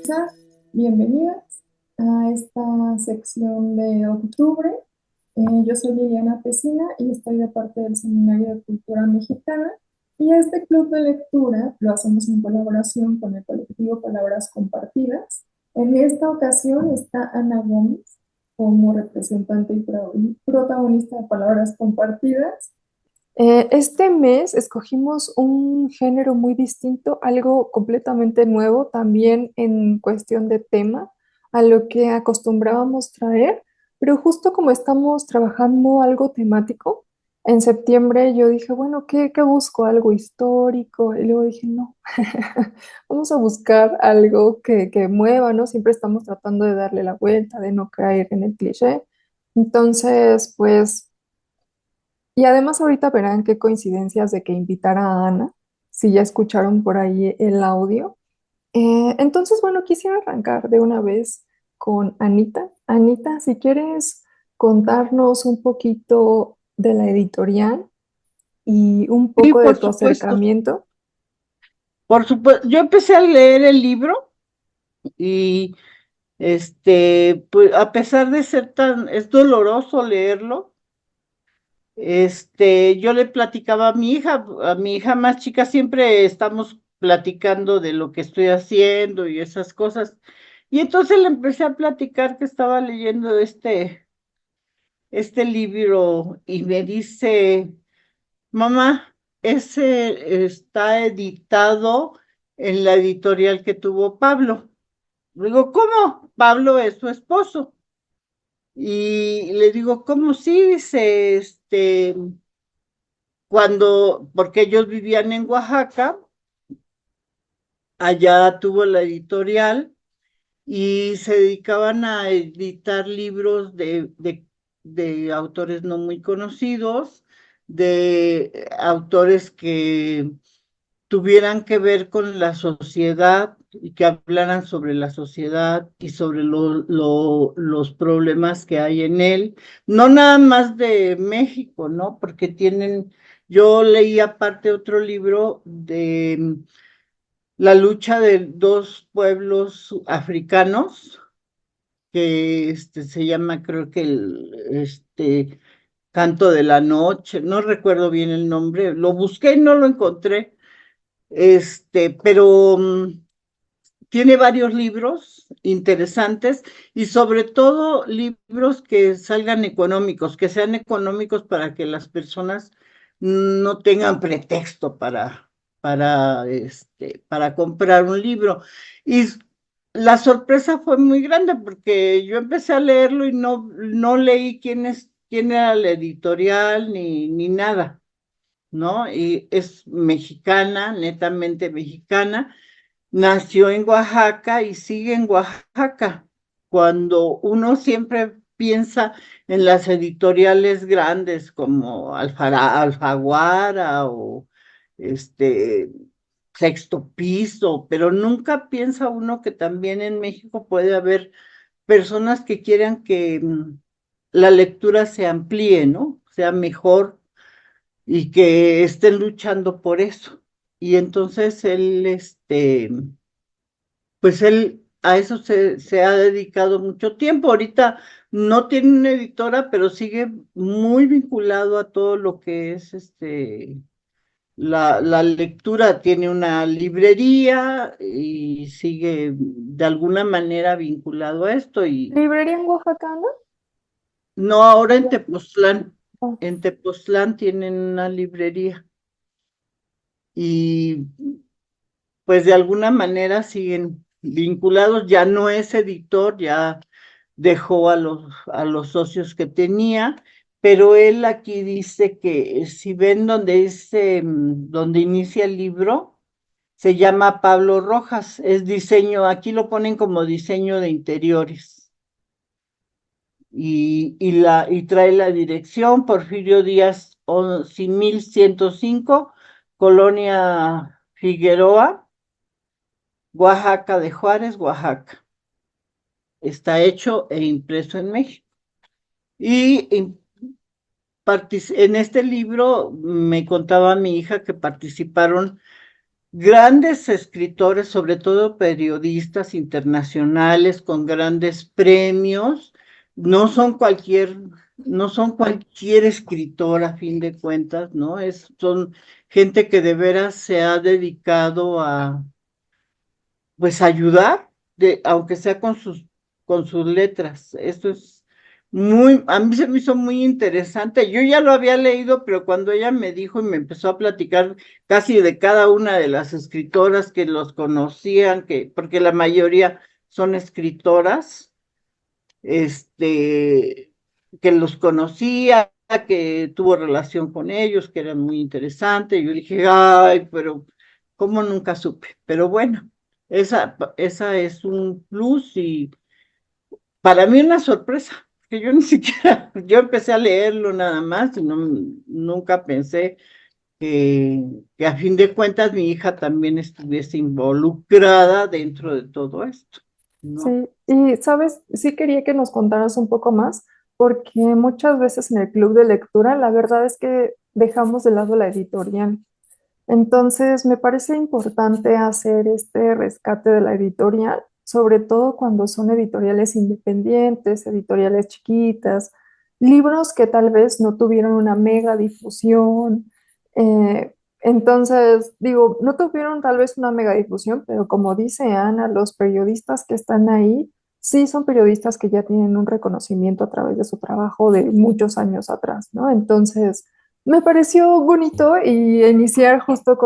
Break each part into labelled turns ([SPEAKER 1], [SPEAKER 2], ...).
[SPEAKER 1] Luisa, bienvenidas a esta sección de octubre. Yo soy Liliana Pesina y estoy de parte del Seminario de Cultura Mexicana. Y este club de lectura lo hacemos en colaboración con el colectivo Palabras Compartidas. En esta ocasión está Ana Gómez como representante y protagonista de Palabras Compartidas. Este mes escogimos un género muy distinto, algo completamente nuevo también en cuestión de tema, a lo que acostumbrábamos traer, pero justo como estamos trabajando algo temático, en septiembre yo dije, bueno, ¿qué busco? Algo histórico, y luego dije, no, vamos a buscar algo que mueva, ¿no? Siempre estamos tratando de darle la vuelta, de no caer en el cliché. Entonces, pues... Y además ahorita verán qué coincidencias de que invitara a Ana, si ya escucharon por ahí el audio. Entonces, bueno, quisiera arrancar de una vez con Anita. Anita, si quieres contarnos un poquito de la editorial y un
[SPEAKER 2] Sí,
[SPEAKER 1] poco de
[SPEAKER 2] por
[SPEAKER 1] tu
[SPEAKER 2] supuesto,
[SPEAKER 1] acercamiento.
[SPEAKER 2] por supuesto. Yo empecé a leer el libro y pues a pesar de ser es doloroso leerlo. Yo le platicaba a mi hija más chica, siempre estamos platicando de lo que estoy haciendo y esas cosas. Y entonces le empecé a platicar que estaba leyendo este libro y me dice, mamá, ese está editado en la editorial que tuvo Pablo. Digo, ¿cómo? Pablo es su esposo. Y le digo, ¿cómo sí? Dice, porque ellos vivían en Oaxaca, allá tuvo la editorial y se dedicaban a editar libros de autores no muy conocidos, de autores que tuvieran que ver con la sociedad y que hablaran sobre la sociedad y sobre los problemas que hay en él, no nada más de México, ¿no? Porque yo leí aparte otro libro de la lucha de dos pueblos africanos, que se llama, creo que Canto de la Noche, no recuerdo bien el nombre, lo busqué y no lo encontré. Pero tiene varios libros interesantes y sobre todo libros que salgan económicos, que sean económicos para que las personas no tengan pretexto para comprar un libro. Y la sorpresa fue muy grande porque yo empecé a leerlo y no leí quién era la editorial ni nada, ¿no? Y es mexicana, netamente mexicana, nació en Oaxaca y sigue en Oaxaca. Cuando uno siempre piensa en las editoriales grandes como Alfaguara o este Sexto Piso, pero nunca piensa uno que también en México puede haber personas que quieran que la lectura se amplíe, ¿no? Sea mejor y que estén luchando por eso. Y entonces pues él a eso se ha dedicado mucho tiempo. Ahorita no tiene una editora, pero sigue muy vinculado a todo lo que es la lectura. Tiene una librería y sigue de alguna manera vinculado a esto. Y
[SPEAKER 1] ¿Librería en Oaxaca, Ana?
[SPEAKER 2] no, ahora
[SPEAKER 1] Ya. Ah.
[SPEAKER 2] En Tepoztlán tienen una librería. Y pues de alguna manera siguen vinculados, ya no es editor, ya dejó a los socios que tenía, pero él aquí dice que si ven donde dice, donde inicia el libro, se llama Pablo Rojas, es diseño, aquí lo ponen como diseño de interiores. Y trae la dirección Porfirio Díaz 1105, Colonia Figueroa, Oaxaca de Juárez, Oaxaca. Está hecho e impreso en México. Y en este libro me contaba mi hija que participaron grandes escritores, sobre todo periodistas internacionales con grandes premios, no son cualquier, no son cualquier escritor a fin de cuentas, ¿no? Son gente que de veras se ha dedicado a, pues, ayudar, aunque sea con sus letras. Esto es a mí se me hizo muy interesante. Yo ya lo había leído, pero cuando ella me dijo y me empezó a platicar casi de cada una de las escritoras que los conocían, porque la mayoría son escritoras, que los conocía, que tuvo relación con ellos, que eran muy interesantes. Yo dije, ay, pero cómo nunca supe. Pero bueno, esa es un plus y para mí una sorpresa, que yo ni siquiera, yo empecé a leerlo nada más y nunca pensé que a fin de cuentas mi hija también estuviese involucrada dentro de todo esto, ¿no?
[SPEAKER 1] Sí, y sabes, sí quería que nos contaras un poco más, porque muchas veces en el club de lectura la verdad es que dejamos de lado la editorial. Entonces, me parece importante hacer este rescate de la editorial, sobre todo cuando son editoriales independientes, editoriales chiquitas, libros que tal vez no tuvieron una mega difusión. Entonces, digo, no tuvieron tal vez una mega difusión, pero como dice Ana, los periodistas que están ahí, sí son periodistas que ya tienen un reconocimiento a través de su trabajo de muchos años atrás, ¿no? Entonces, me pareció bonito y iniciar justo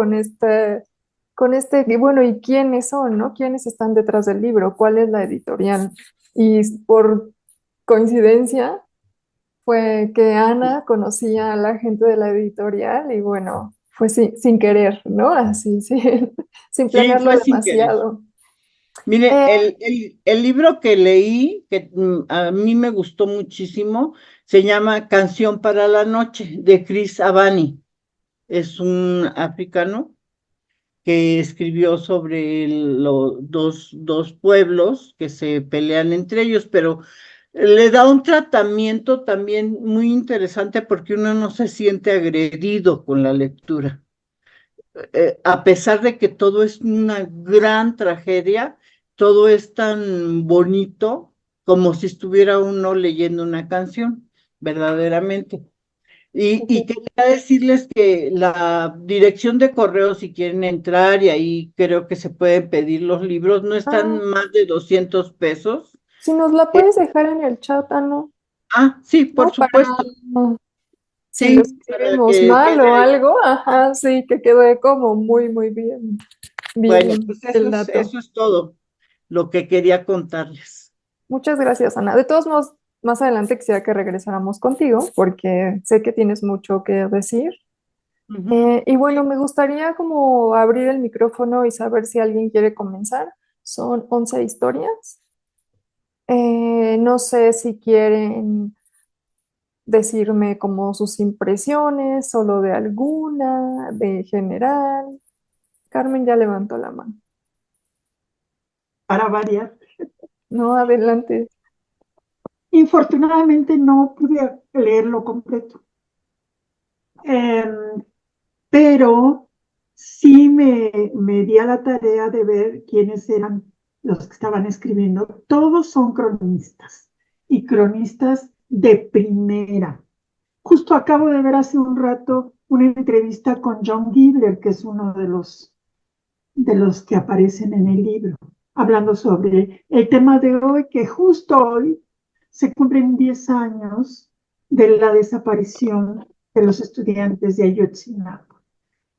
[SPEAKER 1] y bueno, ¿y quiénes son, no? ¿Quiénes están detrás del libro? ¿Cuál es la editorial? Y por coincidencia fue que Ana conocía a la gente de la editorial y bueno, fue sin querer, ¿no? Así, sí, sin
[SPEAKER 2] Sí,
[SPEAKER 1] planearlo
[SPEAKER 2] fue sin querer.
[SPEAKER 1] demasiado.
[SPEAKER 2] Mire,
[SPEAKER 1] Eh,
[SPEAKER 2] el libro que leí, que a mí me gustó muchísimo, se llama Canción para la Noche, de Chris Abani. Es un africano que escribió sobre los dos pueblos que se pelean entre ellos, pero le da un tratamiento también muy interesante porque uno no se siente agredido con la lectura. A pesar de que todo es una gran tragedia, todo es tan bonito como si estuviera uno leyendo una canción, verdaderamente. Y quería decirles que la dirección de correo, si quieren entrar, y ahí creo que se pueden pedir los libros, no están
[SPEAKER 1] ah,
[SPEAKER 2] más de 200 pesos.
[SPEAKER 1] si nos la
[SPEAKER 2] Eh,
[SPEAKER 1] puedes dejar en el chat, Ana,
[SPEAKER 2] sí, por
[SPEAKER 1] ¿no?
[SPEAKER 2] supuesto,
[SPEAKER 1] Si lo
[SPEAKER 2] sí, para
[SPEAKER 1] escribimos
[SPEAKER 2] que
[SPEAKER 1] mal
[SPEAKER 2] quede
[SPEAKER 1] o
[SPEAKER 2] ahí.
[SPEAKER 1] algo, ajá, sí, que quede como muy bien,
[SPEAKER 2] Bueno,
[SPEAKER 1] bien
[SPEAKER 2] pues
[SPEAKER 1] el dato.
[SPEAKER 2] eso es todo lo que quería contarles.
[SPEAKER 1] Muchas gracias, Ana. De todos modos, más adelante quisiera que regresáramos contigo porque sé que tienes mucho que decir.
[SPEAKER 2] Ujú.
[SPEAKER 1] Y bueno, me gustaría como abrir el micrófono y saber si alguien quiere comenzar. Son 11 historias. No sé si quieren decirme como sus impresiones, solo de alguna, de general. Carmen ya levantó la mano.
[SPEAKER 3] Para variar.
[SPEAKER 1] No, adelante.
[SPEAKER 3] Infortunadamente no pude leerlo completo. Em, pero sí me di a la tarea de ver quiénes eran los que estaban escribiendo. Todos son cronistas y cronistas de primera. Justo acabo de ver hace un rato una entrevista con John Gibler, que es uno de los que aparecen en el libro, hablando sobre el tema de hoy, que justo hoy se cumplen 10 años de la desaparición de los estudiantes de Ayotzinapa.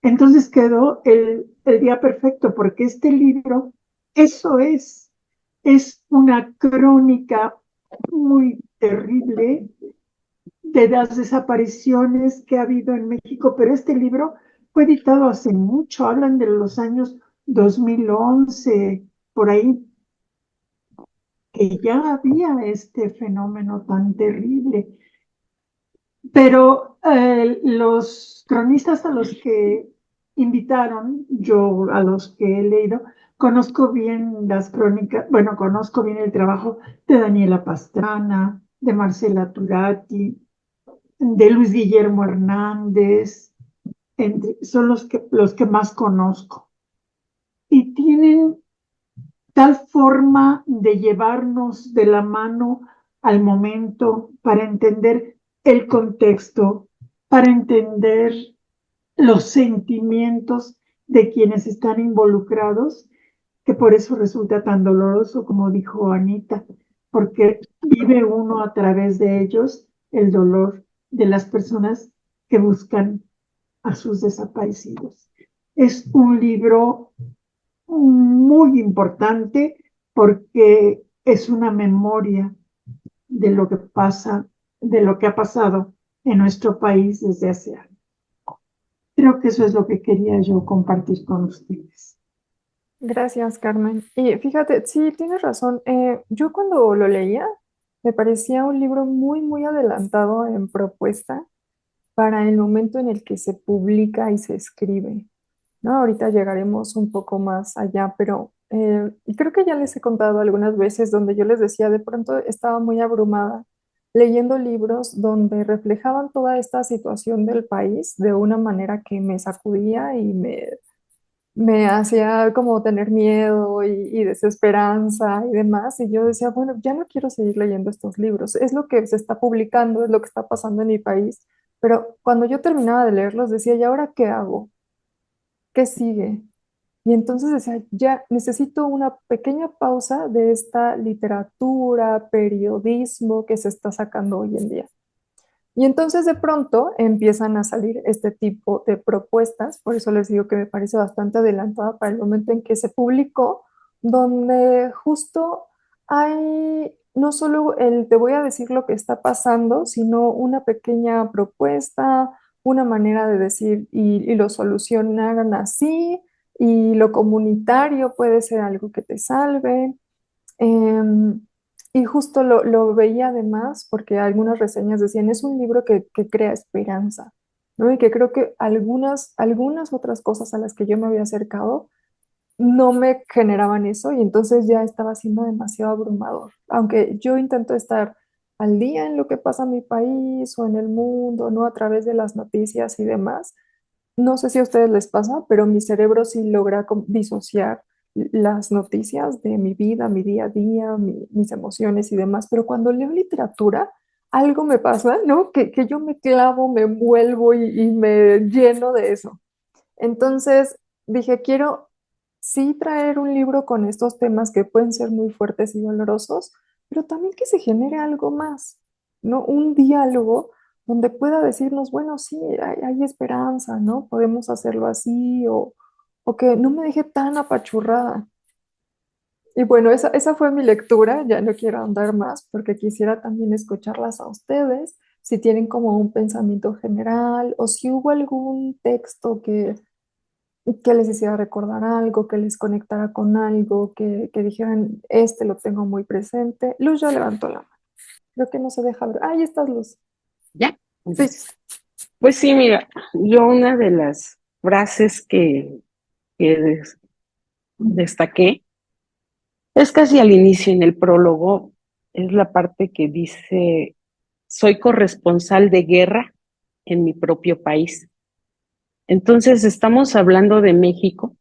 [SPEAKER 3] Entonces quedó el día perfecto, porque este libro, eso es una crónica muy terrible de las desapariciones que ha habido en México, pero este libro fue editado hace mucho, hablan de los años 2011, por ahí, que ya había este fenómeno tan terrible. Pero los cronistas a los que invitaron, yo a los que he leído, conozco bien las crónicas, bueno, conozco bien el trabajo de Daniela Pastrana, de Marcela Turati, de Luis Guillermo Hernández, son los que más conozco. y tienen tal forma de llevarnos de la mano al momento para entender el contexto, para entender los sentimientos de quienes están involucrados, que por eso resulta tan doloroso, como dijo Anita, porque vive uno a través de ellos el dolor de las personas que buscan a sus desaparecidos. Es un libro muy importante porque es una memoria de lo que pasa, de lo que ha pasado en nuestro país desde hace años. Creo que eso es lo que quería yo compartir con ustedes.
[SPEAKER 1] Gracias, Carmen. Y fíjate, sí, tienes razón. Yo cuando lo leía, me parecía un libro muy, muy adelantado en propuesta para el momento en el que se publica y se escribe, ¿no? Ahorita llegaremos un poco más allá, pero y creo que ya les he contado algunas veces donde yo les decía, de pronto estaba muy abrumada leyendo libros donde reflejaban toda esta situación del país de una manera que me sacudía y me hacía como tener miedo y desesperanza y demás. Y yo decía, bueno, ya no quiero seguir leyendo estos libros. Es lo que se está publicando, es lo que está pasando en mi país. Pero cuando yo terminaba de leerlos, decía, ¿y ahora qué hago? ¿Qué sigue? Y entonces decía, ya necesito una pequeña pausa de esta literatura, periodismo que se está sacando hoy en día. Y entonces de pronto empiezan a salir este tipo de propuestas, por eso les digo que me parece bastante adelantada para el momento en que se publicó, donde justo hay no solo el te voy a decir lo que está pasando, sino una pequeña propuesta, una manera de decir y lo solucionaran así, y lo comunitario puede ser algo que te salve. Em, y justo lo veía además porque algunas reseñas decían, es un libro que crea esperanza, ¿no? Y que creo que algunas otras cosas a las que yo me había acercado no me generaban eso y entonces ya estaba siendo demasiado abrumador. Aunque yo intento estar al día en lo que pasa en mi país o en el mundo, ¿no? A través de las noticias y demás, no sé si a ustedes les pasa, pero mi cerebro sí logra disociar las noticias de mi vida, mi día a día, mis emociones y demás. Pero cuando leo literatura, algo me pasa, ¿no? Que yo me clavo, me envuelvo y me lleno de eso. Entonces dije, quiero sí traer un libro con estos temas que pueden ser muy fuertes y dolorosos, pero también que se genere algo más, ¿no? Un diálogo donde pueda decirnos, bueno, sí, hay esperanza, ¿no? Podemos hacerlo así o que no me deje tan apachurrada. Y bueno, esa fue mi lectura, ya no quiero andar más porque quisiera también escucharlas a ustedes, si tienen como un pensamiento general o si hubo algún texto que les hiciera recordar algo, que les conectara con algo, que dijeran, este lo tengo muy presente. Luz ya levantó la mano. Creo que no se deja ver. Ahí estás, Luz.
[SPEAKER 4] ¿Ya?
[SPEAKER 1] Sí.
[SPEAKER 4] Pues sí, mira, yo una de las frases que destaqué es casi al inicio, en el prólogo, es la parte que dice, soy corresponsal de guerra en mi propio país. Entonces, estamos hablando de México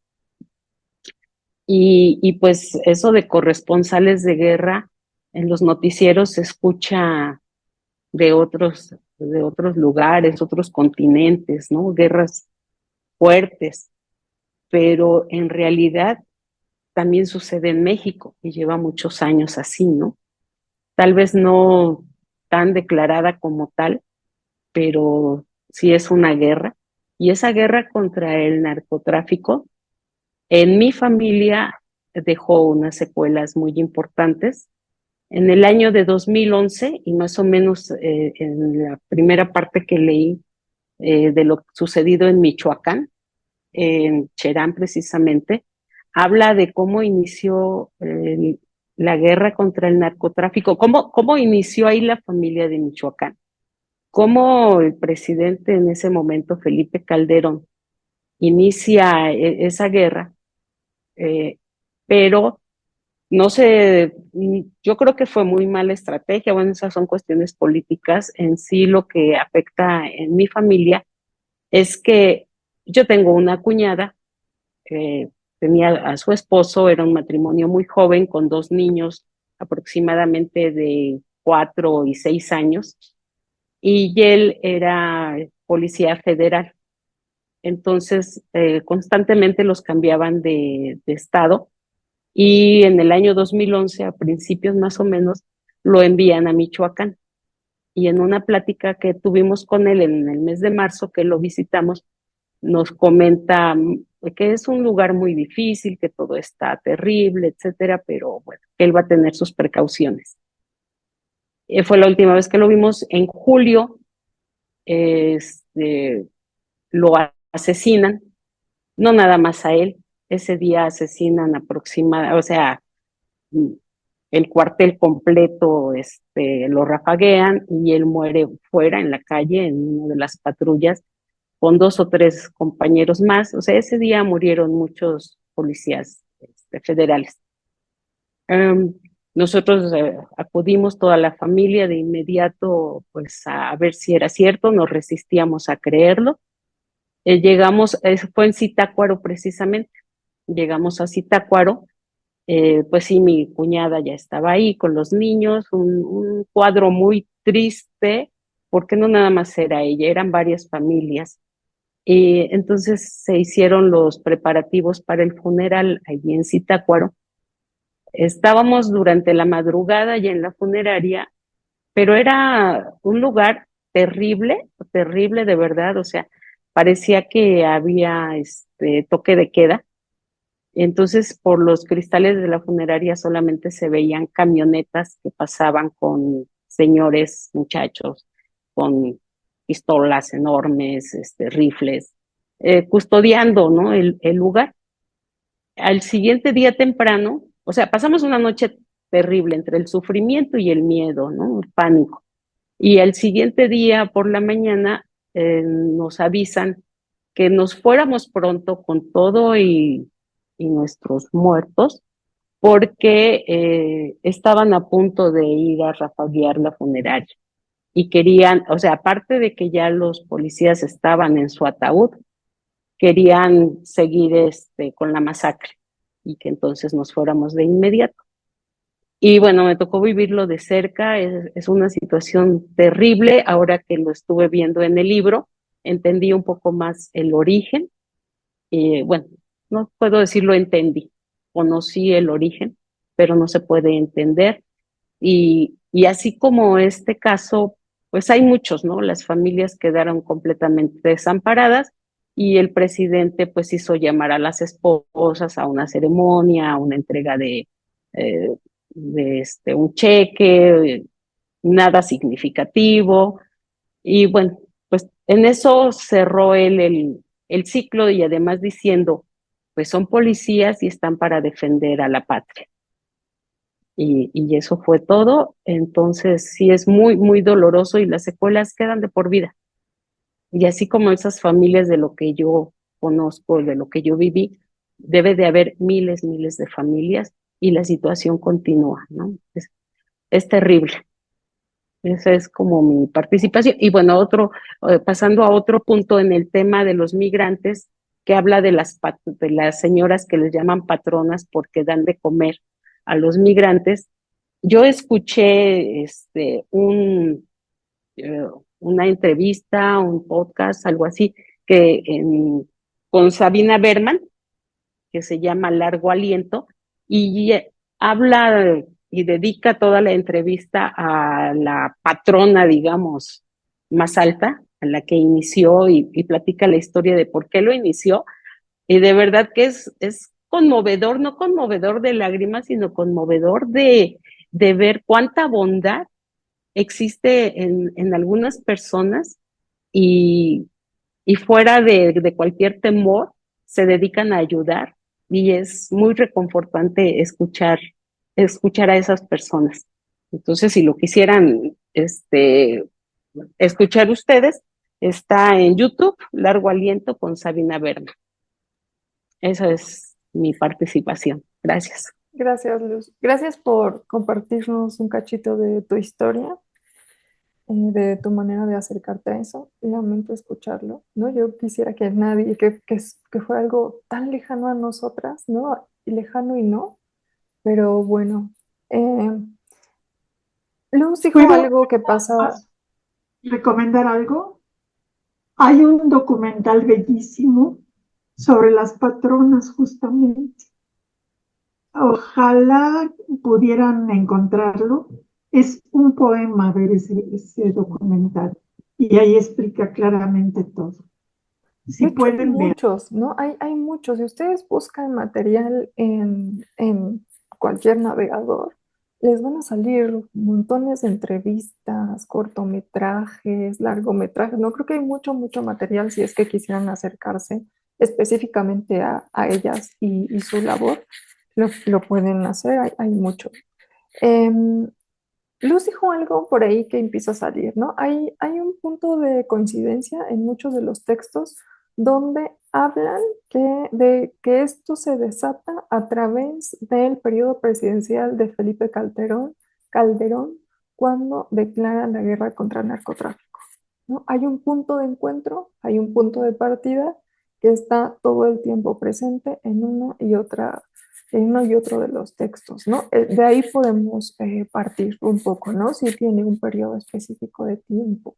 [SPEAKER 4] y pues eso de corresponsales de guerra en los noticieros se escucha de otros lugares, otros continentes, ¿no? Guerras fuertes, pero en realidad también sucede en México y lleva muchos años así, ¿no? Tal vez no tan declarada como tal, pero sí es una guerra. Y esa guerra contra el narcotráfico en mi familia dejó unas secuelas muy importantes. En el año de 2011, y más o menos en la primera parte que leí de lo sucedido en Michoacán, en Cherán precisamente, habla de cómo inició la guerra contra el narcotráfico, cómo inició ahí la familia de Michoacán, cómo el presidente en ese momento, Felipe Calderón, inicia esa guerra, eh, pero no sé, yo creo que fue muy mala estrategia, bueno, esas son cuestiones políticas. En sí lo que afecta en mi familia es que yo tengo una cuñada tenía a su esposo, era un matrimonio muy joven con 2 niños aproximadamente de 4 y 6 años, y él era policía federal. Entonces, constantemente los cambiaban de estado, y en el año 2011, a principios más o menos, lo envían a Michoacán. Y en una plática que tuvimos con él en el mes de marzo, que lo visitamos, nos comenta que es un lugar muy difícil, que todo está terrible, etcétera, pero bueno, él va a tener sus precauciones. Fue la última vez que lo vimos en julio. Este, lo asesinan, no nada más a él, ese día asesinan aproximadamente, o sea, el cuartel completo lo rafaguean y él muere fuera en la calle en una de las patrullas con 2 o 3 compañeros más. O sea, ese día murieron muchos policías federales. Um, Nosotros acudimos toda la familia de inmediato pues a ver si era cierto, nos resistíamos a creerlo. Llegamos, fue en Zitácuaro precisamente, llegamos a Zitácuaro. Pues sí, mi cuñada ya estaba ahí con los niños, un cuadro muy triste, porque no nada más era ella, eran varias familias. Y entonces se hicieron los preparativos para el funeral allí en Zitácuaro. Estábamos durante la madrugada ya en la funeraria, pero era un lugar terrible, terrible de verdad, o sea, parecía que había toque de queda. Entonces, por los cristales de la funeraria solamente se veían camionetas que pasaban con señores, muchachos, con pistolas enormes, rifles, custodiando, ¿no? El lugar. Al siguiente día temprano, o sea, pasamos una noche terrible entre el sufrimiento y el miedo, ¿no? El pánico. Y al siguiente día por la mañana nos avisan que nos fuéramos pronto con todo y nuestros muertos, porque estaban a punto de ir a rafaguear la funeraria. Y querían, o sea, aparte de que ya los policías estaban en su ataúd, querían seguir con la masacre y que entonces nos fuéramos de inmediato. Y bueno, me tocó vivirlo de cerca, es una situación terrible. Ahora que lo estuve viendo en el libro, entendí un poco más el origen. Y bueno, no puedo decirlo entendí, conocí el origen, pero no se puede entender. Y así como este caso, pues hay muchos, ¿no? Las familias quedaron completamente desamparadas y el presidente pues hizo llamar a las esposas a una ceremonia, a una entrega eh, de un cheque, nada significativo. Y bueno, pues en eso cerró él el ciclo, y además diciendo, pues son policías y están para defender a la patria. Y eso fue todo. Entonces sí es muy, muy doloroso y las secuelas quedan de por vida. Y así como esas familias de lo que yo conozco, de lo que yo viví, debe de haber miles, miles de familias y la situación continúa, ¿no? Es terrible. Esa es como mi participación. Y bueno, pasando a otro punto en el tema de los migrantes, que habla de las señoras que les llaman patronas porque dan de comer a los migrantes. Yo escuché eh, una entrevista, un podcast, algo así, con Sabina Berman, que se llama Largo Aliento, y habla y dedica toda la entrevista a la patrona, digamos, más alta, a la que inició, y platica la historia de por qué lo inició. Y de verdad que es conmovedor, no conmovedor de lágrimas, sino conmovedor de ver cuánta bondad existe en algunas personas, y, y fuera de cualquier temor, se dedican a ayudar, y es muy reconfortante escuchar a esas personas. Entonces, si lo quisieran escuchar ustedes, está en YouTube, Largo Aliento con Sabina Berna. Esa es mi participación. Gracias.
[SPEAKER 1] Gracias, Luz. Gracias por compartirnos un cachito de tu historia. de tu manera de acercarte a eso. Lamento escucharlo, ¿no? Yo quisiera que nadie, que fuera algo tan lejano a nosotras, ¿no? Y lejano y no, pero bueno. Eh, Luz dijo
[SPEAKER 3] ¿Puedo
[SPEAKER 1] algo que pasa.
[SPEAKER 3] recomendar algo? Hay un documental bellísimo sobre las patronas, justamente. Ojalá pudieran encontrarlo. Es un poema ver ese documental y ahí explica claramente todo. Si
[SPEAKER 1] De hecho, hay
[SPEAKER 3] pueden ver.
[SPEAKER 1] muchos, ¿no? Hay muchos. Si ustedes buscan material en cualquier navegador, les van a salir montones de entrevistas, cortometrajes, largometrajes. No creo que hay mucho material si es que quisieran acercarse específicamente a ellas y su labor. Lo pueden hacer, hay mucho. Em, Luz dijo algo por ahí que empieza a salir, ¿no? Hay un punto de coincidencia en muchos de los textos donde hablan de que esto se desata a través del periodo presidencial de Felipe Calderón, cuando declara la guerra contra el narcotráfico, ¿no? Hay un punto de encuentro, hay un punto de partida que está todo el tiempo presente en uno y otro de los textos, ¿no? De ahí podemos partir un poco, ¿no? Si tiene un periodo específico de tiempo.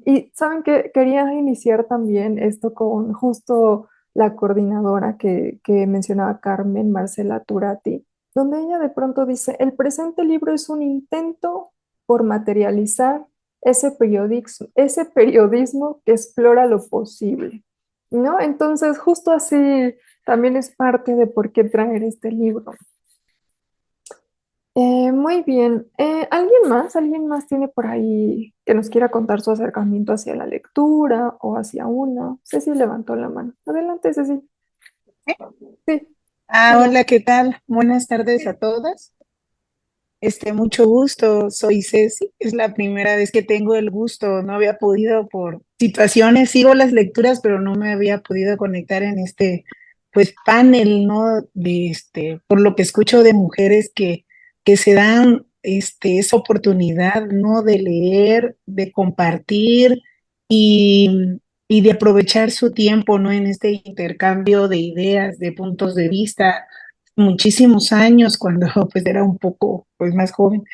[SPEAKER 1] Y saben que quería iniciar también esto con justo la coordinadora que mencionaba Carmen, Marcela Turati, donde ella de pronto dice, el presente libro es un intento por materializar ese periodismo que explora lo posible, ¿no? Entonces, justo así también es parte de por qué traer este libro. Muy bien. ¿Alguien más tiene por ahí que nos quiera contar su acercamiento hacia la lectura o hacia una? Ceci levantó la mano. Adelante, Ceci. Sí, hola.
[SPEAKER 5] Hola, ¿qué tal? Buenas tardes a todas. Mucho gusto, soy Ceci. Es la primera vez que tengo el gusto. No había podido por situaciones, sigo las lecturas, pero no me había podido conectar en pues, panel, ¿no? Por lo que escucho de mujeres que se dan, esa oportunidad, ¿no? De leer, de compartir y, y de aprovechar su tiempo, ¿no? En este intercambio de ideas, de puntos de vista muchísimos años cuando pues era un poco pues más joven.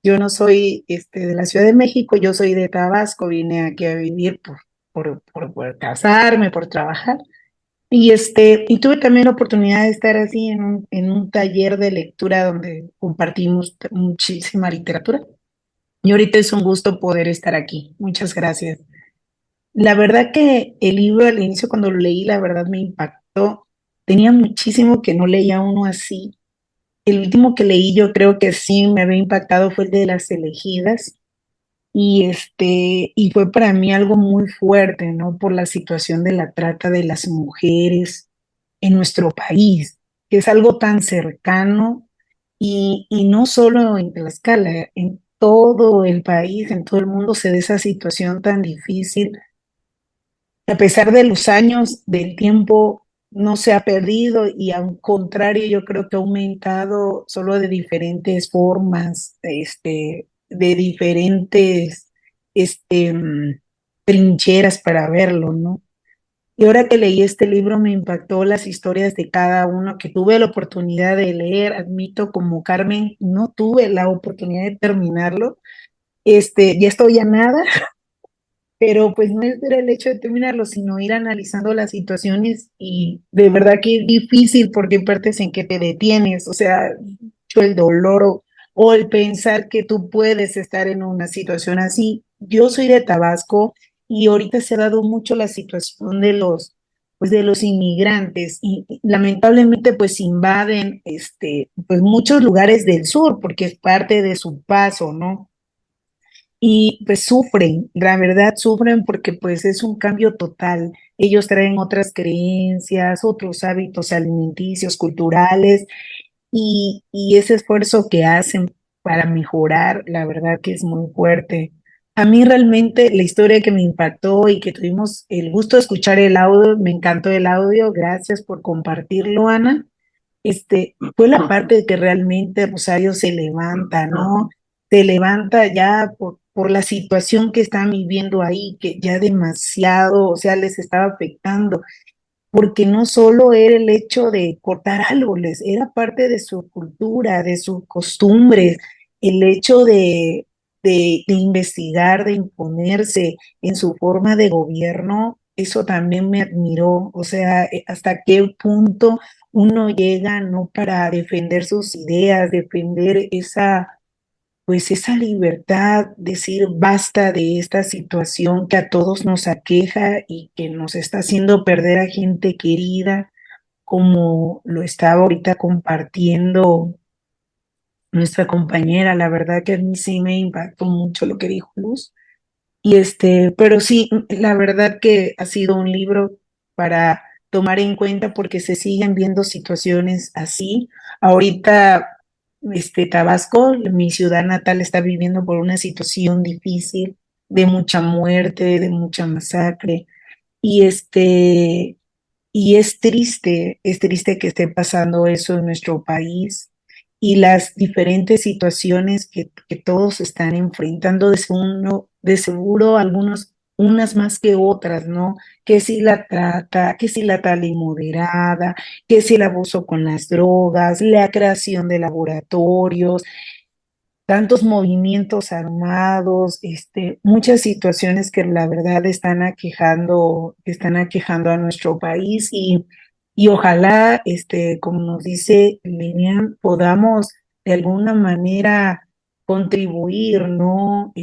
[SPEAKER 5] Yo no soy de la Ciudad de México, yo soy de Tabasco, vine aquí a vivir por casarme, por trabajar. Y tuve también la oportunidad de estar así en un taller de lectura donde compartimos muchísima literatura. Y ahorita es un gusto poder estar aquí. Muchas gracias. La verdad que el libro al inicio cuando lo leí, la verdad me impactó. Tenía muchísimo que no leía uno así. El último que leí yo creo que sí me había impactado fue el de Las Elegidas y fue para mí algo muy fuerte, ¿no? Por la situación de la trata de las mujeres en nuestro país, que es algo tan cercano y no solo en Tlaxcala, en todo el país, en todo el mundo se da esa situación tan difícil. A pesar de los años, del tiempo, no se ha perdido y al contrario, yo creo que ha aumentado solo de diferentes formas, de diferentes trincheras para verlo, ¿no? Y ahora que leí este libro me impactó las historias de cada uno que tuve la oportunidad de leer. Admito, como Carmen, no tuve la oportunidad de terminarlo. Ya estoy a nada, pero pues no es ver el hecho de terminarlo, sino ir analizando las situaciones y de verdad que es difícil porque hay partes en que te detienes, o sea, mucho el dolor o el pensar que tú puedes estar en una situación así. Yo soy de Tabasco y ahorita se ha dado mucho la situación pues de los inmigrantes y lamentablemente pues invaden, pues muchos lugares del sur porque es parte de su paso, ¿no? Y pues sufren, la verdad sufren porque pues es un cambio total. Ellos traen otras creencias, otros hábitos alimenticios, culturales y ese esfuerzo que hacen para mejorar, la verdad que es muy fuerte. A mí realmente la historia que me impactó y que tuvimos el gusto de escuchar el audio, me encantó el audio, gracias por compartirlo, Ana. Fue la parte de que realmente Rosario se levanta, ¿no? se levanta ya por la situación que están viviendo ahí, que ya demasiado, o sea, les estaba afectando, porque no solo era el hecho de cortar árboles, era parte de su cultura, de sus costumbres, el hecho de investigar, de imponerse en su forma de gobierno, eso también me admiró, o sea, hasta qué punto uno llega, ¿no? Para defender sus ideas, defender pues esa libertad, decir basta de esta situación que a todos nos aqueja y que nos está haciendo perder a gente querida, como lo estaba ahorita compartiendo nuestra compañera. La verdad que a mí sí me impactó mucho lo que dijo Luz. Y pero sí, la verdad que ha sido un libro para tomar en cuenta porque se siguen viendo situaciones así. Ahorita, Tabasco, mi ciudad natal, está viviendo por una situación difícil de mucha muerte, de mucha masacre. Y y es triste que esté pasando eso en nuestro país y las diferentes situaciones que todos están enfrentando, de seguro algunos, unas más que otras, ¿no? Que si la trata, que si la tal inmoderada, que si el abuso con las drogas, la creación de laboratorios, tantos movimientos armados, muchas situaciones que la verdad están aquejando a nuestro país y ojalá, como nos dice Lilian, podamos de alguna manera contribuir, ¿no?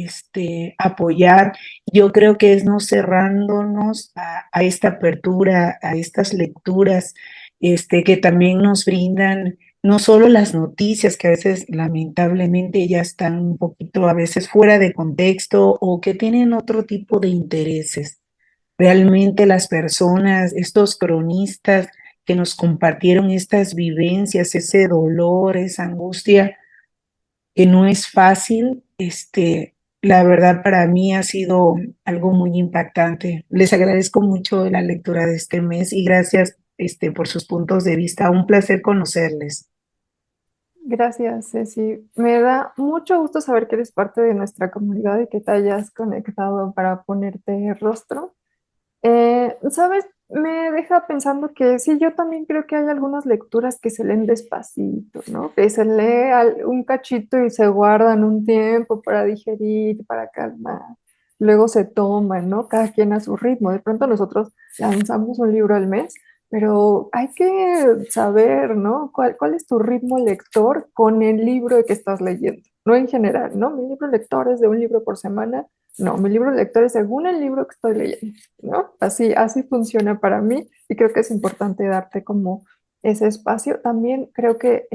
[SPEAKER 5] Apoyar. Yo creo que es no cerrándonos a esta apertura, a estas lecturas, que también nos brindan no solo las noticias que a veces lamentablemente ya están un poquito a veces fuera de contexto o que tienen otro tipo de intereses. Realmente las personas, estos cronistas que nos compartieron estas vivencias, ese dolor, esa angustia, que no es fácil, la verdad para mí ha sido algo muy impactante. Les agradezco mucho la lectura de este mes y gracias, por sus puntos de vista. Un placer conocerles.
[SPEAKER 1] Gracias, Ceci. Me da mucho gusto saber que eres parte de nuestra comunidad y que te hayas conectado para ponerte rostro. ¿Sabes? Me deja pensando que sí, yo también creo que hay algunas lecturas que se leen despacito, ¿no? Que se lee un cachito y se guardan un tiempo para digerir, para calmar. Luego se toman, ¿no? Cada quien a su ritmo. De pronto nosotros lanzamos un libro al mes, pero hay que saber, ¿no? ¿Cuál es tu ritmo lector con el libro que estás leyendo? No en general, ¿no? Mi libro lector es de un libro por semana. No, mi libro lector es según el libro que estoy leyendo, ¿no? Así funciona para mí y creo que es importante darte como ese espacio. También creo que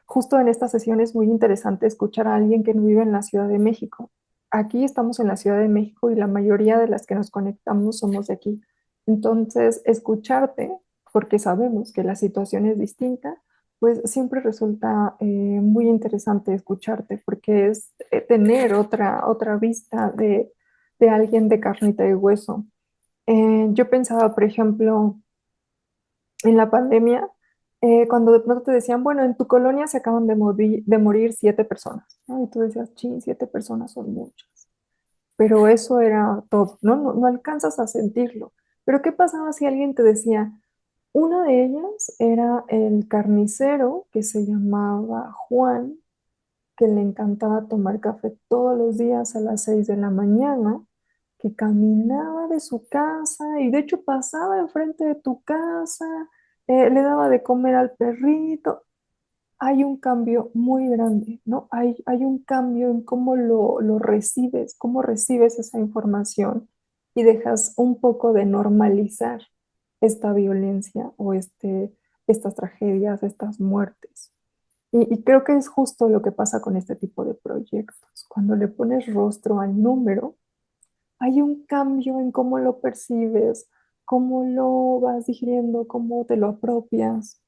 [SPEAKER 1] justo en esta sesión es muy interesante escuchar a alguien que no vive en la Ciudad de México. Aquí estamos en la Ciudad de México y la mayoría de las que nos conectamos somos de aquí. Entonces, escucharte, porque sabemos que la situación es distinta, pues siempre resulta muy interesante escucharte, porque es tener otra vista de alguien de carnita y hueso. Yo pensaba, por ejemplo, en la pandemia, cuando de pronto te decían, bueno, en tu colonia se acaban de morir 7 personas, ¿no? Y tú decías, sí, 7 personas son muchas. Pero eso era todo, ¿no? No alcanzas a sentirlo. Pero ¿qué pasaba si alguien te decía, una de ellas era el carnicero que se llamaba Juan, que le encantaba tomar café todos los días a las 6 de la mañana, que caminaba de su casa y de hecho pasaba enfrente de tu casa, le daba de comer al perrito? Hay un cambio muy grande, ¿no? Hay un cambio en cómo lo recibes, cómo recibes esa información y dejas un poco de normalizar esta violencia o estas tragedias, estas muertes. Y creo que es justo lo que pasa con este tipo de proyectos. Cuando le pones rostro al número, hay un cambio en cómo lo percibes, cómo lo vas digiriendo, cómo te lo apropias.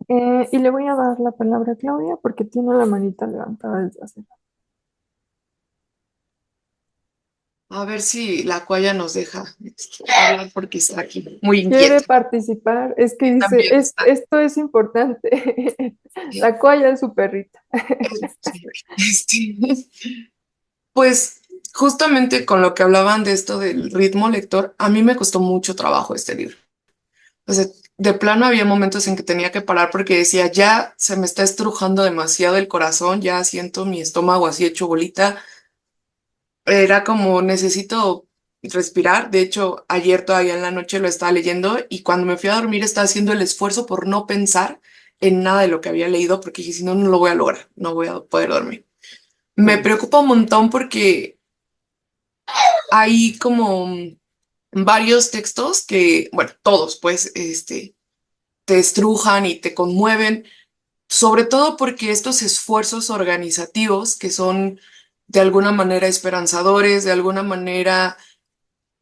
[SPEAKER 1] Y le voy a dar la palabra a Claudia porque tiene la manita levantada desde hace rato.
[SPEAKER 6] A ver si la cuaya nos deja hablar porque está aquí muy
[SPEAKER 1] Quiere
[SPEAKER 6] inquieta.
[SPEAKER 1] participar, es que dice,
[SPEAKER 6] También está.
[SPEAKER 1] esto es importante. La Coya es su perrita.
[SPEAKER 6] Este, pues justamente con lo que hablaban de esto del ritmo lector, a mí me costó mucho trabajo este libro. O sea, de plano había momentos en que tenía que parar porque decía, ya se me está estrujando demasiado el corazón, ya siento mi estómago así hecho bolita. Era como necesito respirar. De hecho, ayer todavía en la noche lo estaba leyendo y cuando me fui a dormir estaba haciendo el esfuerzo por no pensar en nada de lo que había leído porque dije, si no, no lo voy a lograr, no voy a poder dormir. Me preocupa un montón porque hay como varios textos que, bueno, todos, pues, te estrujan y te conmueven, sobre todo porque estos esfuerzos organizativos que son de alguna manera esperanzadores, de alguna manera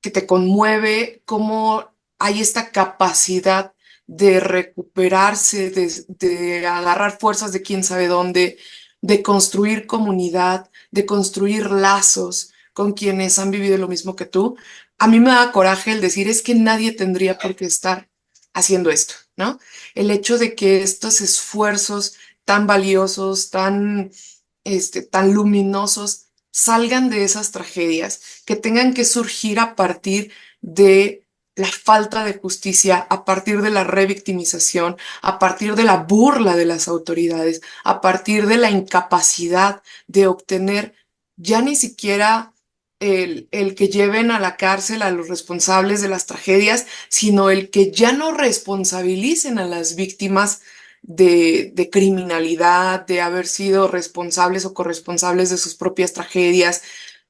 [SPEAKER 6] que te conmueve, cómo hay esta capacidad de recuperarse, de agarrar fuerzas de quién sabe dónde, de construir comunidad, de construir lazos con quienes han vivido lo mismo que tú. A mí me da coraje el decir es que nadie tendría por qué estar haciendo esto, ¿no? El hecho de que estos esfuerzos tan valiosos, tan luminosos, salgan de esas tragedias, que tengan que surgir a partir de la falta de justicia, a partir de la revictimización, a partir de la burla de las autoridades, a partir de la incapacidad de obtener ya ni siquiera el que lleven a la cárcel a los responsables de las tragedias, sino el que ya no responsabilicen a las víctimas de criminalidad, de haber sido responsables o corresponsables de sus propias tragedias,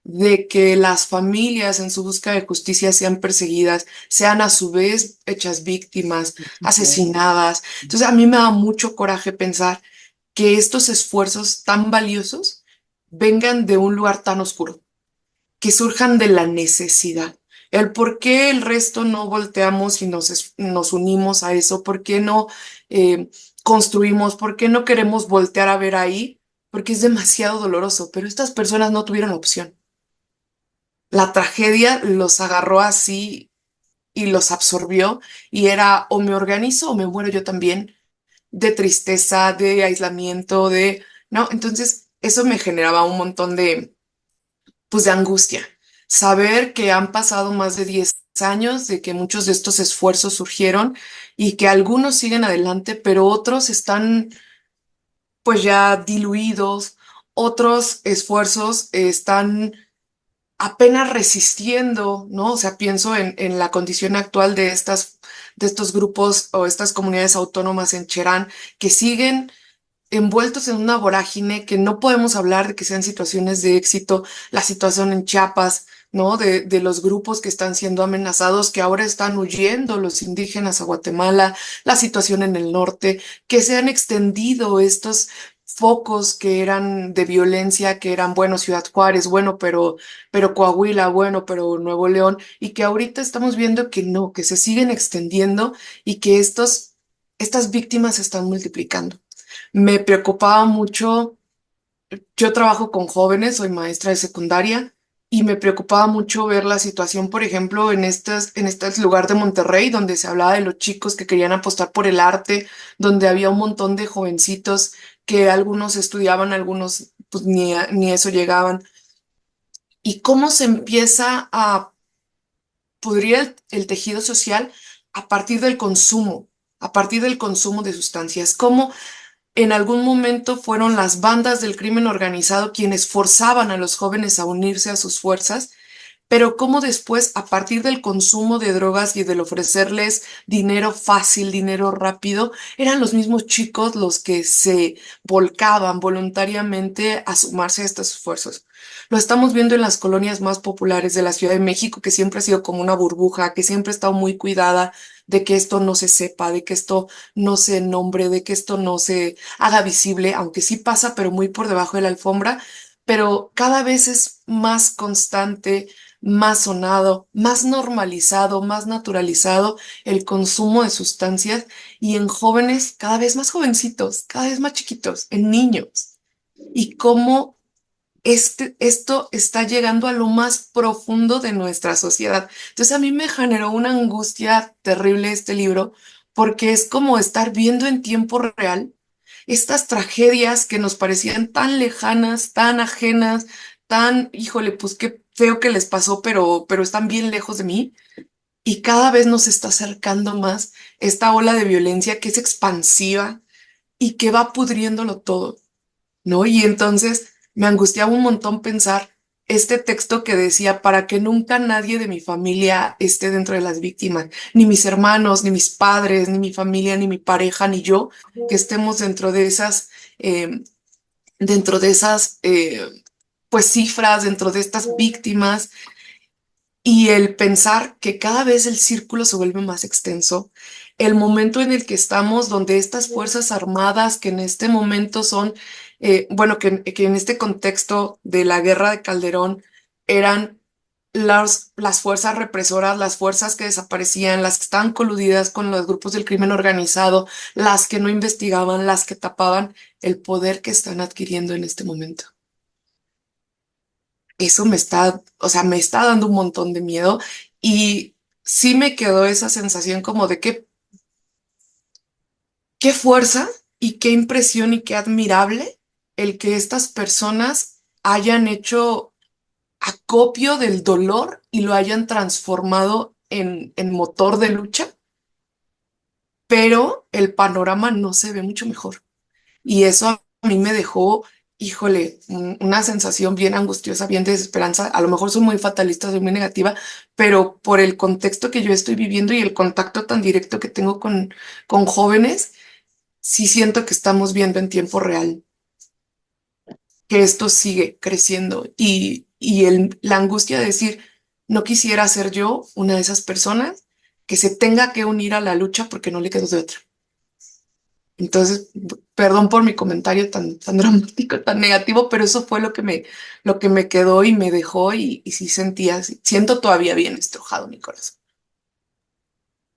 [SPEAKER 6] de que las familias en su búsqueda de justicia sean perseguidas, sean a su vez hechas víctimas, asesinadas. Entonces a mí me da mucho coraje pensar que estos esfuerzos tan valiosos vengan de un lugar tan oscuro, que surjan de la necesidad. El por qué el resto no volteamos y nos unimos a eso, por qué no eh, construimos, por qué no queremos voltear a ver ahí, porque es demasiado doloroso, pero estas personas no tuvieron opción. La tragedia los agarró así y los absorbió y era o me organizo o me muero yo también, de tristeza, de aislamiento, ¿no? Entonces, eso me generaba un montón pues de angustia. Saber que han pasado más de 10 años, de que muchos de estos esfuerzos surgieron y que algunos siguen adelante, pero otros están pues ya diluidos, otros esfuerzos están apenas resistiendo, ¿no? O sea, pienso en la condición actual de estos grupos o estas comunidades autónomas en Cherán que siguen envueltos en una vorágine que no podemos hablar de que sean situaciones de éxito, la situación en Chiapas, ¿no? De los grupos que están siendo amenazados, que ahora están huyendo los indígenas a Guatemala, la situación en el norte, que se han extendido estos focos que eran de violencia, que eran, bueno, Ciudad Juárez, bueno, pero Coahuila, bueno, pero Nuevo León, y que ahorita estamos viendo que no, que se siguen extendiendo y que estas víctimas se están multiplicando. Me preocupaba mucho, yo trabajo con jóvenes, soy maestra de secundaria, y me preocupaba mucho ver la situación, por ejemplo, en este lugar de Monterrey, donde se hablaba de los chicos que querían apostar por el arte, donde había un montón de jovencitos que algunos estudiaban, algunos pues ni eso llegaban. Y cómo se empieza a pudrir el tejido social a partir del consumo de sustancias. Cómo en algún momento fueron las bandas del crimen organizado quienes forzaban a los jóvenes a unirse a sus fuerzas, pero cómo después, a partir del consumo de drogas y del ofrecerles dinero fácil, dinero rápido, eran los mismos chicos los que se volcaban voluntariamente a sumarse a estos esfuerzos. Lo estamos viendo en las colonias más populares de la Ciudad de México, que siempre ha sido como una burbuja, que siempre ha estado muy cuidada de que esto no se sepa, de que esto no se nombre, de que esto no se haga visible, aunque sí pasa, pero muy por debajo de la alfombra, pero cada vez es más constante, más sonado, más normalizado, más naturalizado el consumo de sustancias y en jóvenes cada vez más jovencitos, cada vez más chiquitos, en niños. Y cómo esto está llegando a lo más profundo de nuestra sociedad. Entonces a mí me generó una angustia terrible este libro porque es como estar viendo en tiempo real estas tragedias que nos parecían tan lejanas, tan ajenas, tan, híjole, pues qué feo que les pasó, pero están bien lejos de mí. Y cada vez nos está acercando más esta ola de violencia que es expansiva y que va pudriéndolo todo, ¿no? Y entonces me angustiaba un montón pensar este texto que decía, para que nunca nadie de mi familia esté dentro de las víctimas, ni mis hermanos, ni mis padres, ni mi familia, ni mi pareja, ni yo, que estemos eh, dentro de esas, pues cifras, dentro de estas víctimas. Y el pensar que cada vez el círculo se vuelve más extenso, el momento en el que estamos, donde estas fuerzas armadas, que en este momento son, bueno, que en este contexto de la guerra de Calderón eran las fuerzas represoras, las fuerzas que desaparecían, las que estaban coludidas con los grupos del crimen organizado, las que no investigaban, las que tapaban, el poder que están adquiriendo en este momento. Eso me está, o sea, me está dando un montón de miedo y sí me quedó esa sensación como de qué fuerza y qué impresión y qué admirable el que estas personas hayan hecho acopio del dolor y lo hayan transformado en motor de lucha, pero el panorama no se ve mucho mejor. Y eso a mí me dejó, híjole, una sensación bien angustiosa, bien de desesperanza. A lo mejor soy muy fatalista, soy muy negativa, pero por el contexto que yo estoy viviendo y el contacto tan directo que tengo con jóvenes, sí siento que estamos viendo en tiempo real que esto sigue creciendo y la angustia de decir, no quisiera ser yo una de esas personas que se tenga que unir a la lucha porque no le quedó de otra. Entonces, perdón por mi comentario tan dramático, tan negativo, pero eso fue lo que me quedó y me dejó y sí sentía, siento todavía bien estrujado mi corazón.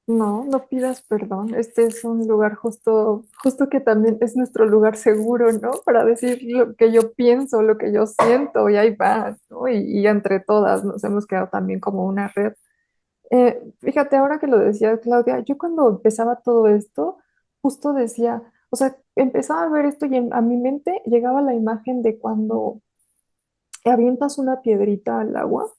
[SPEAKER 1] No, no pidas perdón. Este es un lugar justo que también es nuestro lugar seguro, ¿no? Para decir lo que yo pienso, lo que yo siento, y ahí va, ¿no? Y entre todas nos hemos quedado también como una red. Fíjate, ahora que lo decía Claudia, yo cuando empezaba todo esto, justo decía, o sea, empezaba a ver esto y a mi mente llegaba la imagen de cuando avientas una piedrita al agua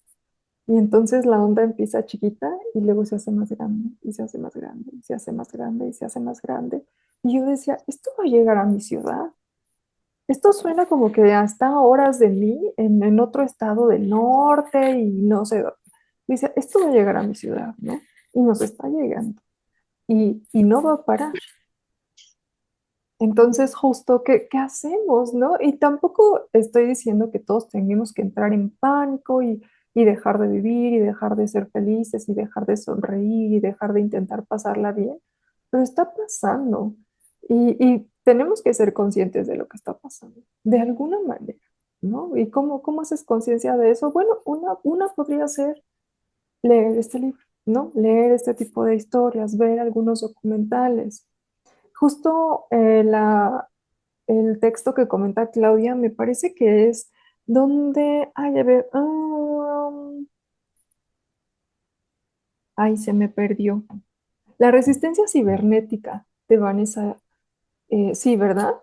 [SPEAKER 1] y entonces la onda empieza chiquita y luego se hace más grande y se hace más grande y se hace más grande y se hace más grande. Y yo decía, esto va a llegar a mi ciudad. Esto suena como que hasta a horas de mí, en otro estado del norte y no sé dónde. Dice, esto va a llegar a mi ciudad, ¿no? Y nos está llegando. Y no va a parar. Entonces, justo, ¿qué hacemos, no? Y tampoco estoy diciendo que todos tengamos que entrar en pánico y dejar de vivir y dejar de ser felices y dejar de sonreír y dejar de intentar pasarla bien, pero está pasando y tenemos que ser conscientes de lo que está pasando, de alguna manera, ¿no? ¿Y cómo haces conciencia de eso? Bueno, una podría ser leer este libro, ¿no? Leer este tipo de historias, ver algunos documentales. Justo el texto que comenta Claudia me parece que es donde, ay, a ver, ay, se me perdió. La resistencia cibernética de Vanessa, sí, ¿verdad?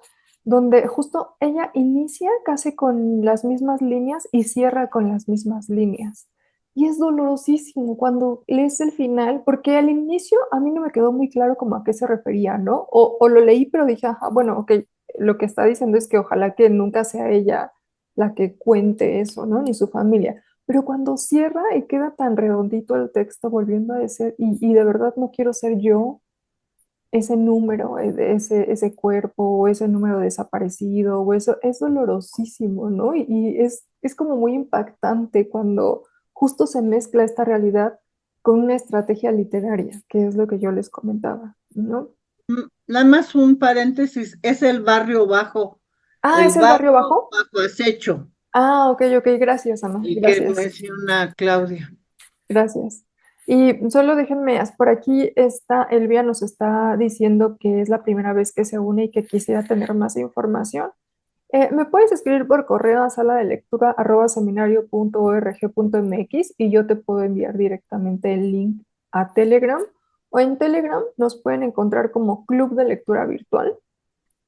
[SPEAKER 1] Donde justo ella inicia casi con las mismas líneas y cierra con las mismas líneas. Y es dolorosísimo cuando lees el final, porque al inicio a mí no me quedó muy claro como a qué se refería, ¿no? O lo leí, pero dije, ajá, bueno, ok, lo que está diciendo es que ojalá que nunca sea ella la que cuente eso, ¿no? Ni su familia. Pero cuando cierra y queda tan redondito el texto, volviendo a decir, y de verdad no quiero ser yo ese número, ese cuerpo, o ese número desaparecido, o eso es dolorosísimo, ¿no? Y es como muy impactante cuando justo se mezcla esta realidad con una estrategia literaria, que es lo que yo les comentaba, ¿no?
[SPEAKER 2] Nada más un paréntesis, es el barrio bajo,
[SPEAKER 1] Ah,
[SPEAKER 2] el
[SPEAKER 1] ¿es el
[SPEAKER 2] barrio
[SPEAKER 1] barrio bajo?
[SPEAKER 2] bajo acecho,
[SPEAKER 1] Ah, ok, ok, gracias, Ana,
[SPEAKER 2] el que
[SPEAKER 1] gracias.
[SPEAKER 2] menciona Claudia.
[SPEAKER 1] Gracias. Y solo déjenme, por aquí está, Elvia nos está diciendo que es la primera vez que se une y que quisiera tener más información. Me puedes escribir por correo a sala de lectura @seminario.org.mx y yo te puedo enviar directamente el link a Telegram o en Telegram nos pueden encontrar como Club de Lectura Virtual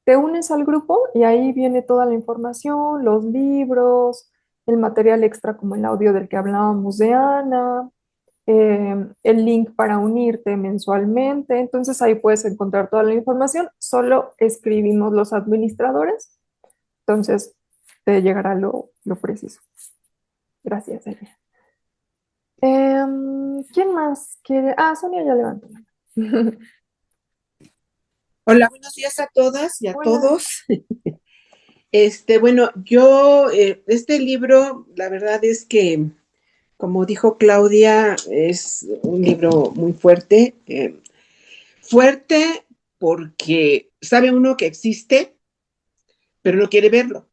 [SPEAKER 1] te unes al grupo y ahí viene toda la información, los libros, el material extra como el audio del que hablábamos de Ana, el link para unirte mensualmente. Entonces ahí puedes encontrar toda la información. Solo escribimos los administradores. Entonces te llegará lo preciso. Gracias, Elia. ¿Quién más quiere? Ah, Sonia ya levantó la mano.
[SPEAKER 7] Hola, buenos días a todas y a
[SPEAKER 1] Hola.
[SPEAKER 7] todos. Bueno, yo, este libro, la verdad es que, como dijo Claudia, es un libro muy fuerte. Fuerte porque sabe uno que existe, pero no quiere verlo.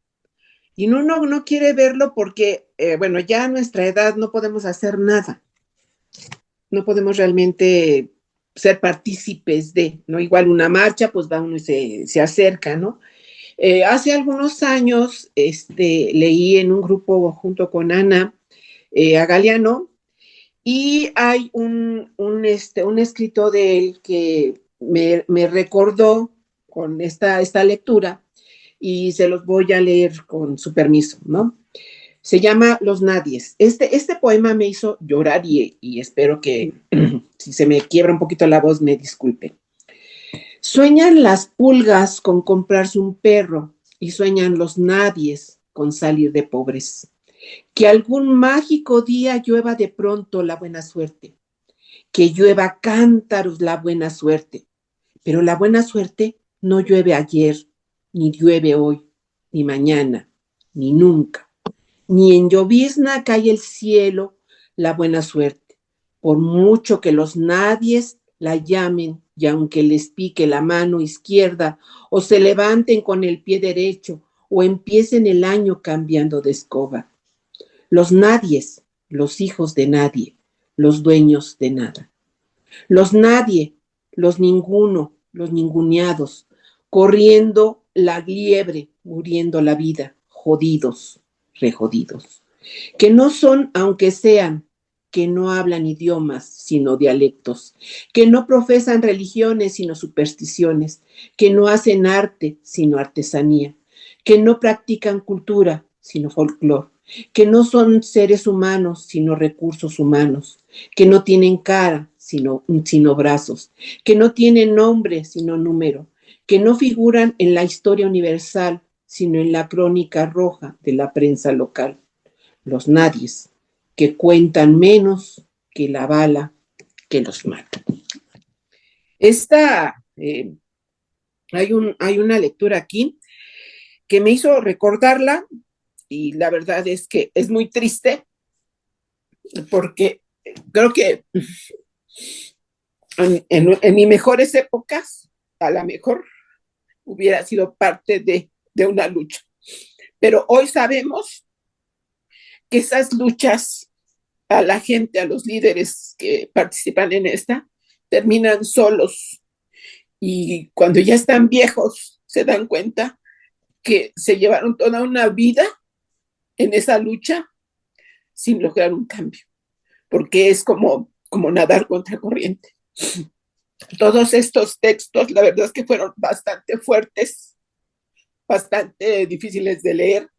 [SPEAKER 7] Y uno no quiere verlo porque, bueno, ya a nuestra edad no podemos hacer nada. No podemos realmente ser partícipes de, ¿no? Igual una marcha, pues va uno y se acerca, ¿no? Hace algunos años leí en un grupo junto con Ana a Galeano, y hay un escrito de él que me recordó con esta lectura, y se los voy a leer con su permiso, ¿no? Se llama Los Nadies. Este poema me hizo llorar, y espero que si se me quiebra un poquito la voz me disculpen. Sueñan las pulgas con comprarse un perro, y sueñan los nadies con salir de pobres. Que algún mágico día llueva de pronto la buena suerte, que llueva cántaros la buena suerte, pero la buena suerte no llueve ayer, ni llueve hoy, ni mañana, ni nunca, ni en llovizna cae el cielo la buena suerte, por mucho que los nadies la llamen, y aunque les pique la mano izquierda, o se levanten con el pie derecho, o empiecen el año cambiando de escoba. Los nadies, los hijos de nadie, los dueños de nada. Los nadie, los ninguno, los ninguneados, corriendo la liebre, muriendo la vida, jodidos, rejodidos. Que no son, aunque sean, que no hablan idiomas, sino dialectos, que no profesan religiones, sino supersticiones, que no hacen arte, sino artesanía, que no practican cultura, sino folclore, que no son seres humanos, sino recursos humanos, que no tienen cara, sino brazos, que no tienen nombre, sino número, que no figuran en la historia universal, sino en la crónica roja de la prensa local. Los nadies, que cuentan menos que la bala que los mata. Hay una lectura aquí que me hizo recordarla, y la verdad es que es muy triste, porque creo que en mis mejores épocas, a lo mejor hubiera sido parte de una lucha. Pero hoy sabemos que esas luchas, a la gente, a los líderes que participan en esta, terminan solos. Y cuando ya están viejos, se dan cuenta que se llevaron toda una vida en esa lucha sin lograr un cambio, porque es como nadar contra corriente. Todos estos textos, la verdad es que fueron bastante fuertes, bastante difíciles de leer,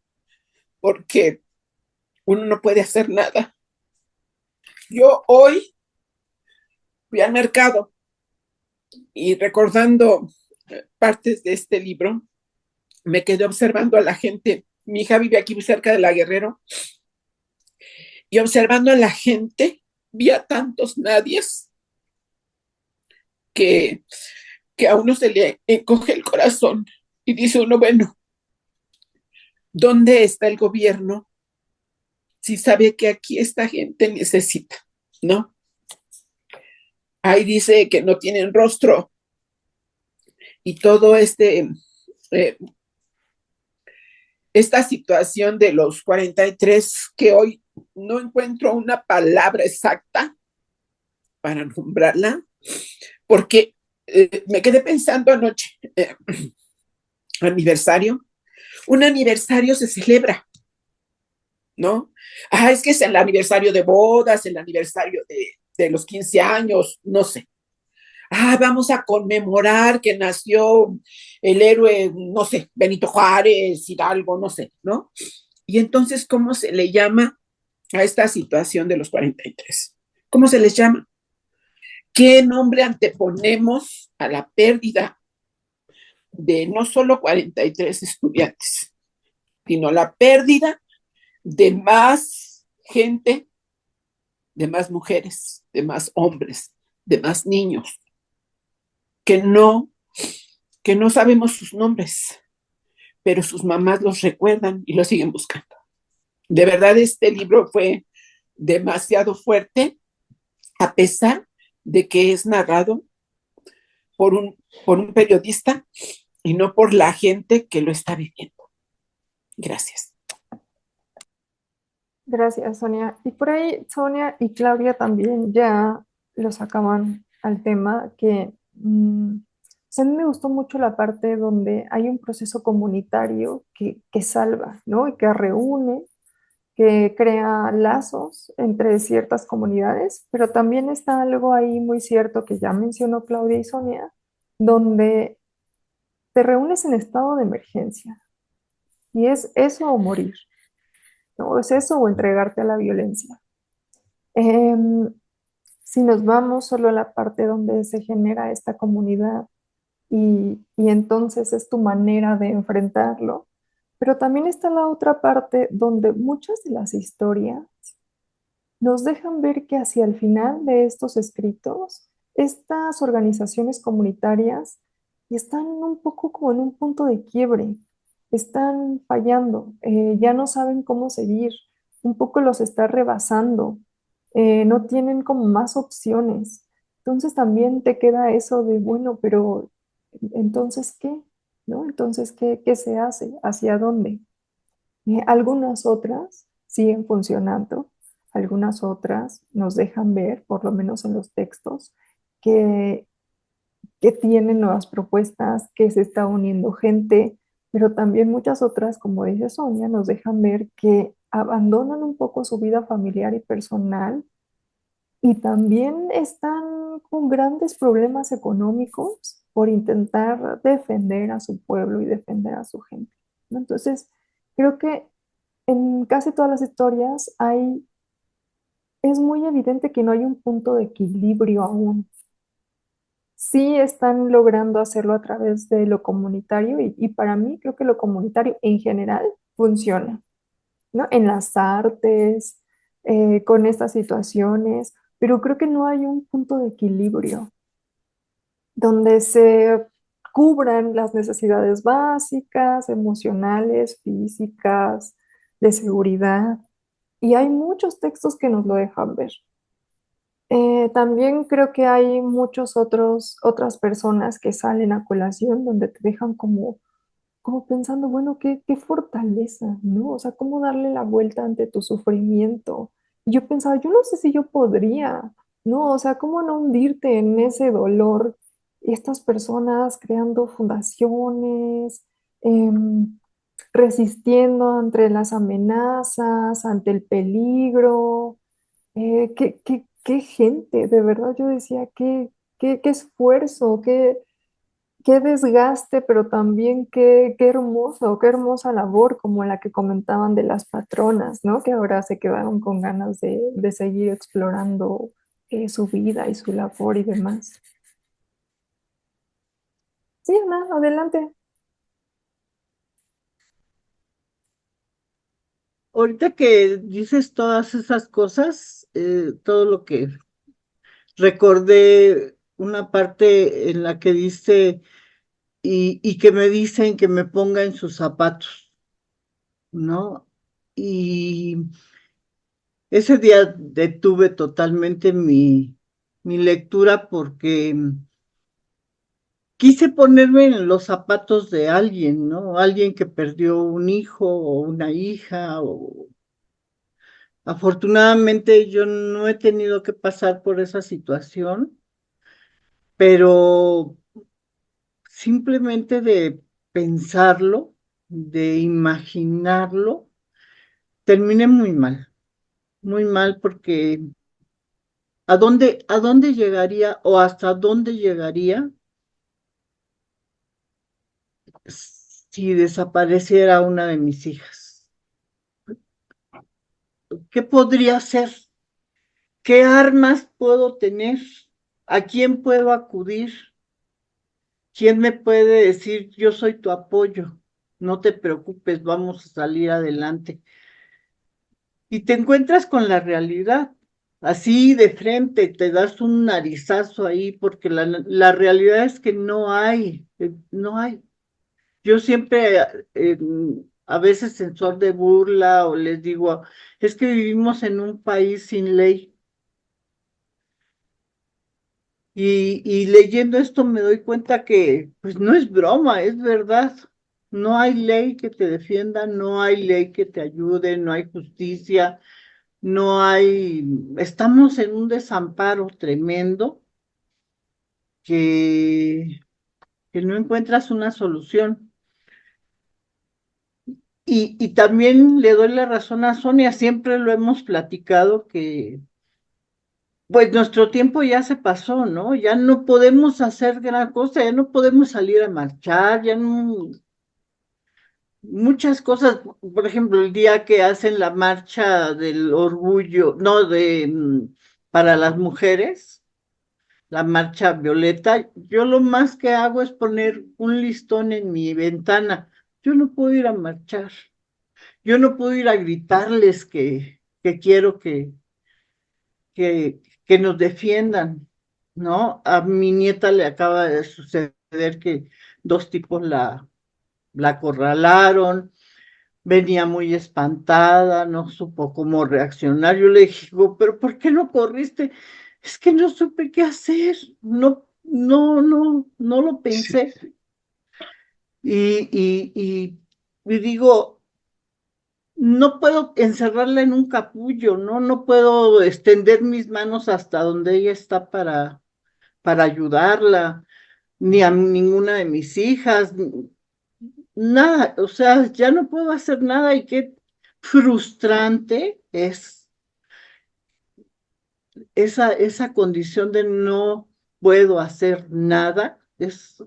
[SPEAKER 7] porque uno no puede hacer nada. Yo hoy fui al mercado y, recordando partes de este libro, me quedé observando a la gente. Mi hija vive aquí cerca de La Guerrero, y observando a la gente vi a tantos nadies que a uno se le encoge el corazón y dice uno, bueno, ¿dónde está el gobierno si sabe que aquí esta gente necesita, ¿no? Ahí dice que no tienen rostro, y todo esta situación de los 43, que hoy no encuentro una palabra exacta para nombrarla, porque me quedé pensando anoche, aniversario. Un aniversario se celebra, ¿no? Es que es el aniversario de bodas, el aniversario de los 15 años, no sé. vamos a conmemorar que nació el héroe, no sé, Benito Juárez, Hidalgo, no sé, ¿no? Y entonces, ¿cómo se le llama a esta situación de los 43? ¿Cómo se les llama? ¿Qué nombre anteponemos a la pérdida de no solo 43 estudiantes, sino la pérdida de más gente, de más mujeres, de más hombres, de más niños, que no, que no sabemos sus nombres, pero sus mamás los recuerdan y los siguen buscando? De verdad, este libro fue demasiado fuerte, a pesar de que es narrado por un periodista y no por la gente que lo está viviendo. Gracias.
[SPEAKER 1] Gracias, Sonia. Y por ahí, Sonia y Claudia también ya lo sacaban al tema que a mí me gustó mucho la parte donde hay un proceso comunitario que salva, ¿no? Y que reúne, que crea lazos entre ciertas comunidades, pero también está algo ahí muy cierto que ya mencionó Claudia y Sonia, donde te reúnes en estado de emergencia y es eso o morir, ¿no? Es eso o entregarte a la violencia. Em, si nos vamos solo a la parte donde se genera esta comunidad y entonces es tu manera de enfrentarlo, pero también está la otra parte donde muchas de las historias nos dejan ver que hacia el final de estos escritos, estas organizaciones comunitarias están un poco como en un punto de quiebre, están fallando, ya no saben cómo seguir, un poco los está rebasando, no tienen como más opciones. Entonces también te queda eso de, bueno, pero entonces, ¿qué? ¿No? Entonces, ¿qué se hace? ¿Hacia dónde? Algunas otras siguen funcionando, algunas otras nos dejan ver, por lo menos en los textos, que, que tienen nuevas propuestas, que se está uniendo gente, pero también muchas otras, como dice Sonia, nos dejan ver que abandonan un poco su vida familiar y personal y también están con grandes problemas económicos por intentar defender a su pueblo y defender a su gente, ¿no? Entonces, creo que en casi todas las historias es muy evidente que no hay un punto de equilibrio aún. Sí están logrando hacerlo a través de lo comunitario y para mí creo que lo comunitario en general funciona, ¿no? En las artes, con estas situaciones, pero creo que no hay un punto de equilibrio donde se cubran las necesidades básicas, emocionales, físicas, de seguridad. Y hay muchos textos que nos lo dejan ver. También creo que hay otras personas que salen a colación donde te dejan como pensando, bueno, qué fortaleza, ¿no? O sea, cómo darle la vuelta ante tu sufrimiento. Y yo pensaba, yo no sé si yo podría, ¿no? O sea, cómo no hundirte en ese dolor. Y estas personas creando fundaciones, em, resistiendo ante las amenazas, ante el peligro. Qué gente, de verdad yo decía, qué esfuerzo, qué desgaste, pero también qué hermoso, qué hermosa labor como la que comentaban de las patronas, ¿no? Que ahora se quedaron con ganas de seguir explorando su vida y su labor y demás. Sí, Ana, adelante.
[SPEAKER 2] Ahorita que dices todas esas cosas, todo lo que recordé, una parte en la que dice, y que me dicen que me ponga en sus zapatos, ¿no? Y ese día detuve totalmente mi lectura porque quise ponerme en los zapatos de alguien, ¿no? Alguien que perdió un hijo o una hija. Afortunadamente yo no he tenido que pasar por esa situación, pero simplemente de pensarlo, de imaginarlo, terminé muy mal porque a dónde llegaría o hasta dónde llegaría si desapareciera una de mis hijas? ¿Qué podría hacer? ¿Qué armas puedo tener? ¿A quién puedo acudir? ¿Quién me puede decir, yo soy tu apoyo? No te preocupes, vamos a salir adelante. Y te encuentras con la realidad, así de frente, te das un narizazo ahí, porque la realidad es que no hay. Yo siempre, eh, a veces en son de burla, o les digo, es que vivimos en un país sin ley. Y leyendo esto me doy cuenta que, pues no es broma, es verdad. No hay ley que te defienda, no hay ley que te ayude, no hay justicia, no hay, estamos en un desamparo tremendo que, que no encuentras una solución. Y también le doy la razón a Sonia, siempre lo hemos platicado que, pues nuestro tiempo ya se pasó, ¿no? Ya no podemos hacer gran cosa, ya no podemos salir a marchar, ya no, muchas cosas, por ejemplo, el día que hacen la marcha del orgullo, no, para las mujeres, la marcha violeta, yo lo más que hago es poner un listón en mi ventana. Yo no puedo ir a marchar, yo no puedo ir a gritarles que quiero que nos defiendan, ¿no? A mi nieta le acaba de suceder que dos tipos la acorralaron, venía muy espantada, no supo cómo reaccionar. Yo le dije, pero ¿por qué no corriste? Es que no supe qué hacer, no lo pensé. Y digo, no puedo encerrarla en un capullo, ¿no? No puedo extender mis manos hasta donde ella está para ayudarla, ni a ninguna de mis hijas, nada, o sea, ya no puedo hacer nada y qué frustrante es esa condición de no puedo hacer nada. Es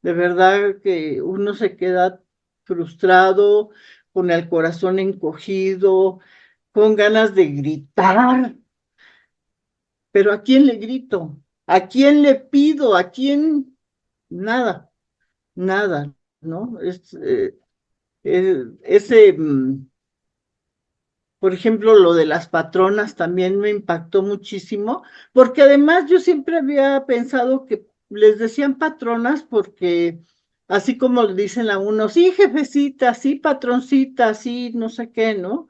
[SPEAKER 2] de verdad que uno se queda frustrado, con el corazón encogido, con ganas de gritar, pero ¿a quién le grito? ¿A quién le pido? ¿A quién? Nada, nada, ¿no? Ese, por ejemplo, lo de las patronas también me impactó muchísimo, porque además yo siempre había pensado que les decían patronas porque así como le dicen a uno, sí, jefecita, sí, patroncita, sí, no sé qué, ¿no?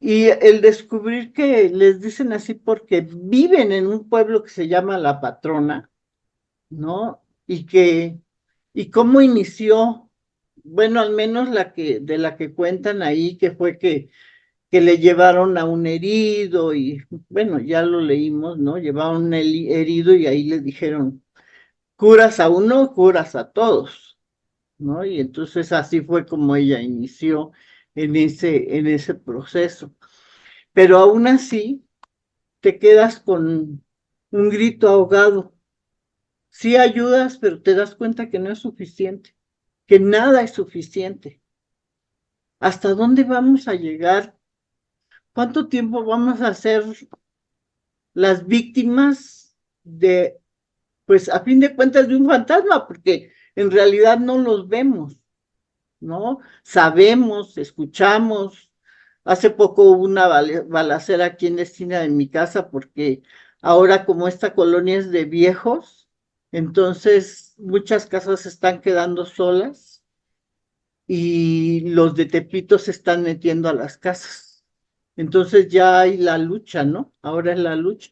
[SPEAKER 2] Y el descubrir que les dicen así porque viven en un pueblo que se llama La Patrona, ¿no? Y cómo inició, bueno, al menos de la que cuentan ahí, que fue que le llevaron a un herido y, bueno, ya lo leímos, ¿no? Llevaron un herido y ahí le dijeron, curas a uno, curas a todos, ¿no? Y entonces así fue como ella inició en ese proceso. Pero aún así te quedas con un grito ahogado. Sí ayudas, pero te das cuenta que no es suficiente, que nada es suficiente. ¿Hasta dónde vamos a llegar? ¿Cuánto tiempo vamos a ser las víctimas de, pues a fin de cuentas, de un fantasma? Porque en realidad no los vemos, ¿no? Sabemos, escuchamos. Hace poco hubo una balacera aquí en la esquina de mi casa porque ahora como esta colonia es de viejos, entonces muchas casas se están quedando solas y los de Tepito se están metiendo a las casas. Entonces ya hay la lucha, ¿no? Ahora es la lucha.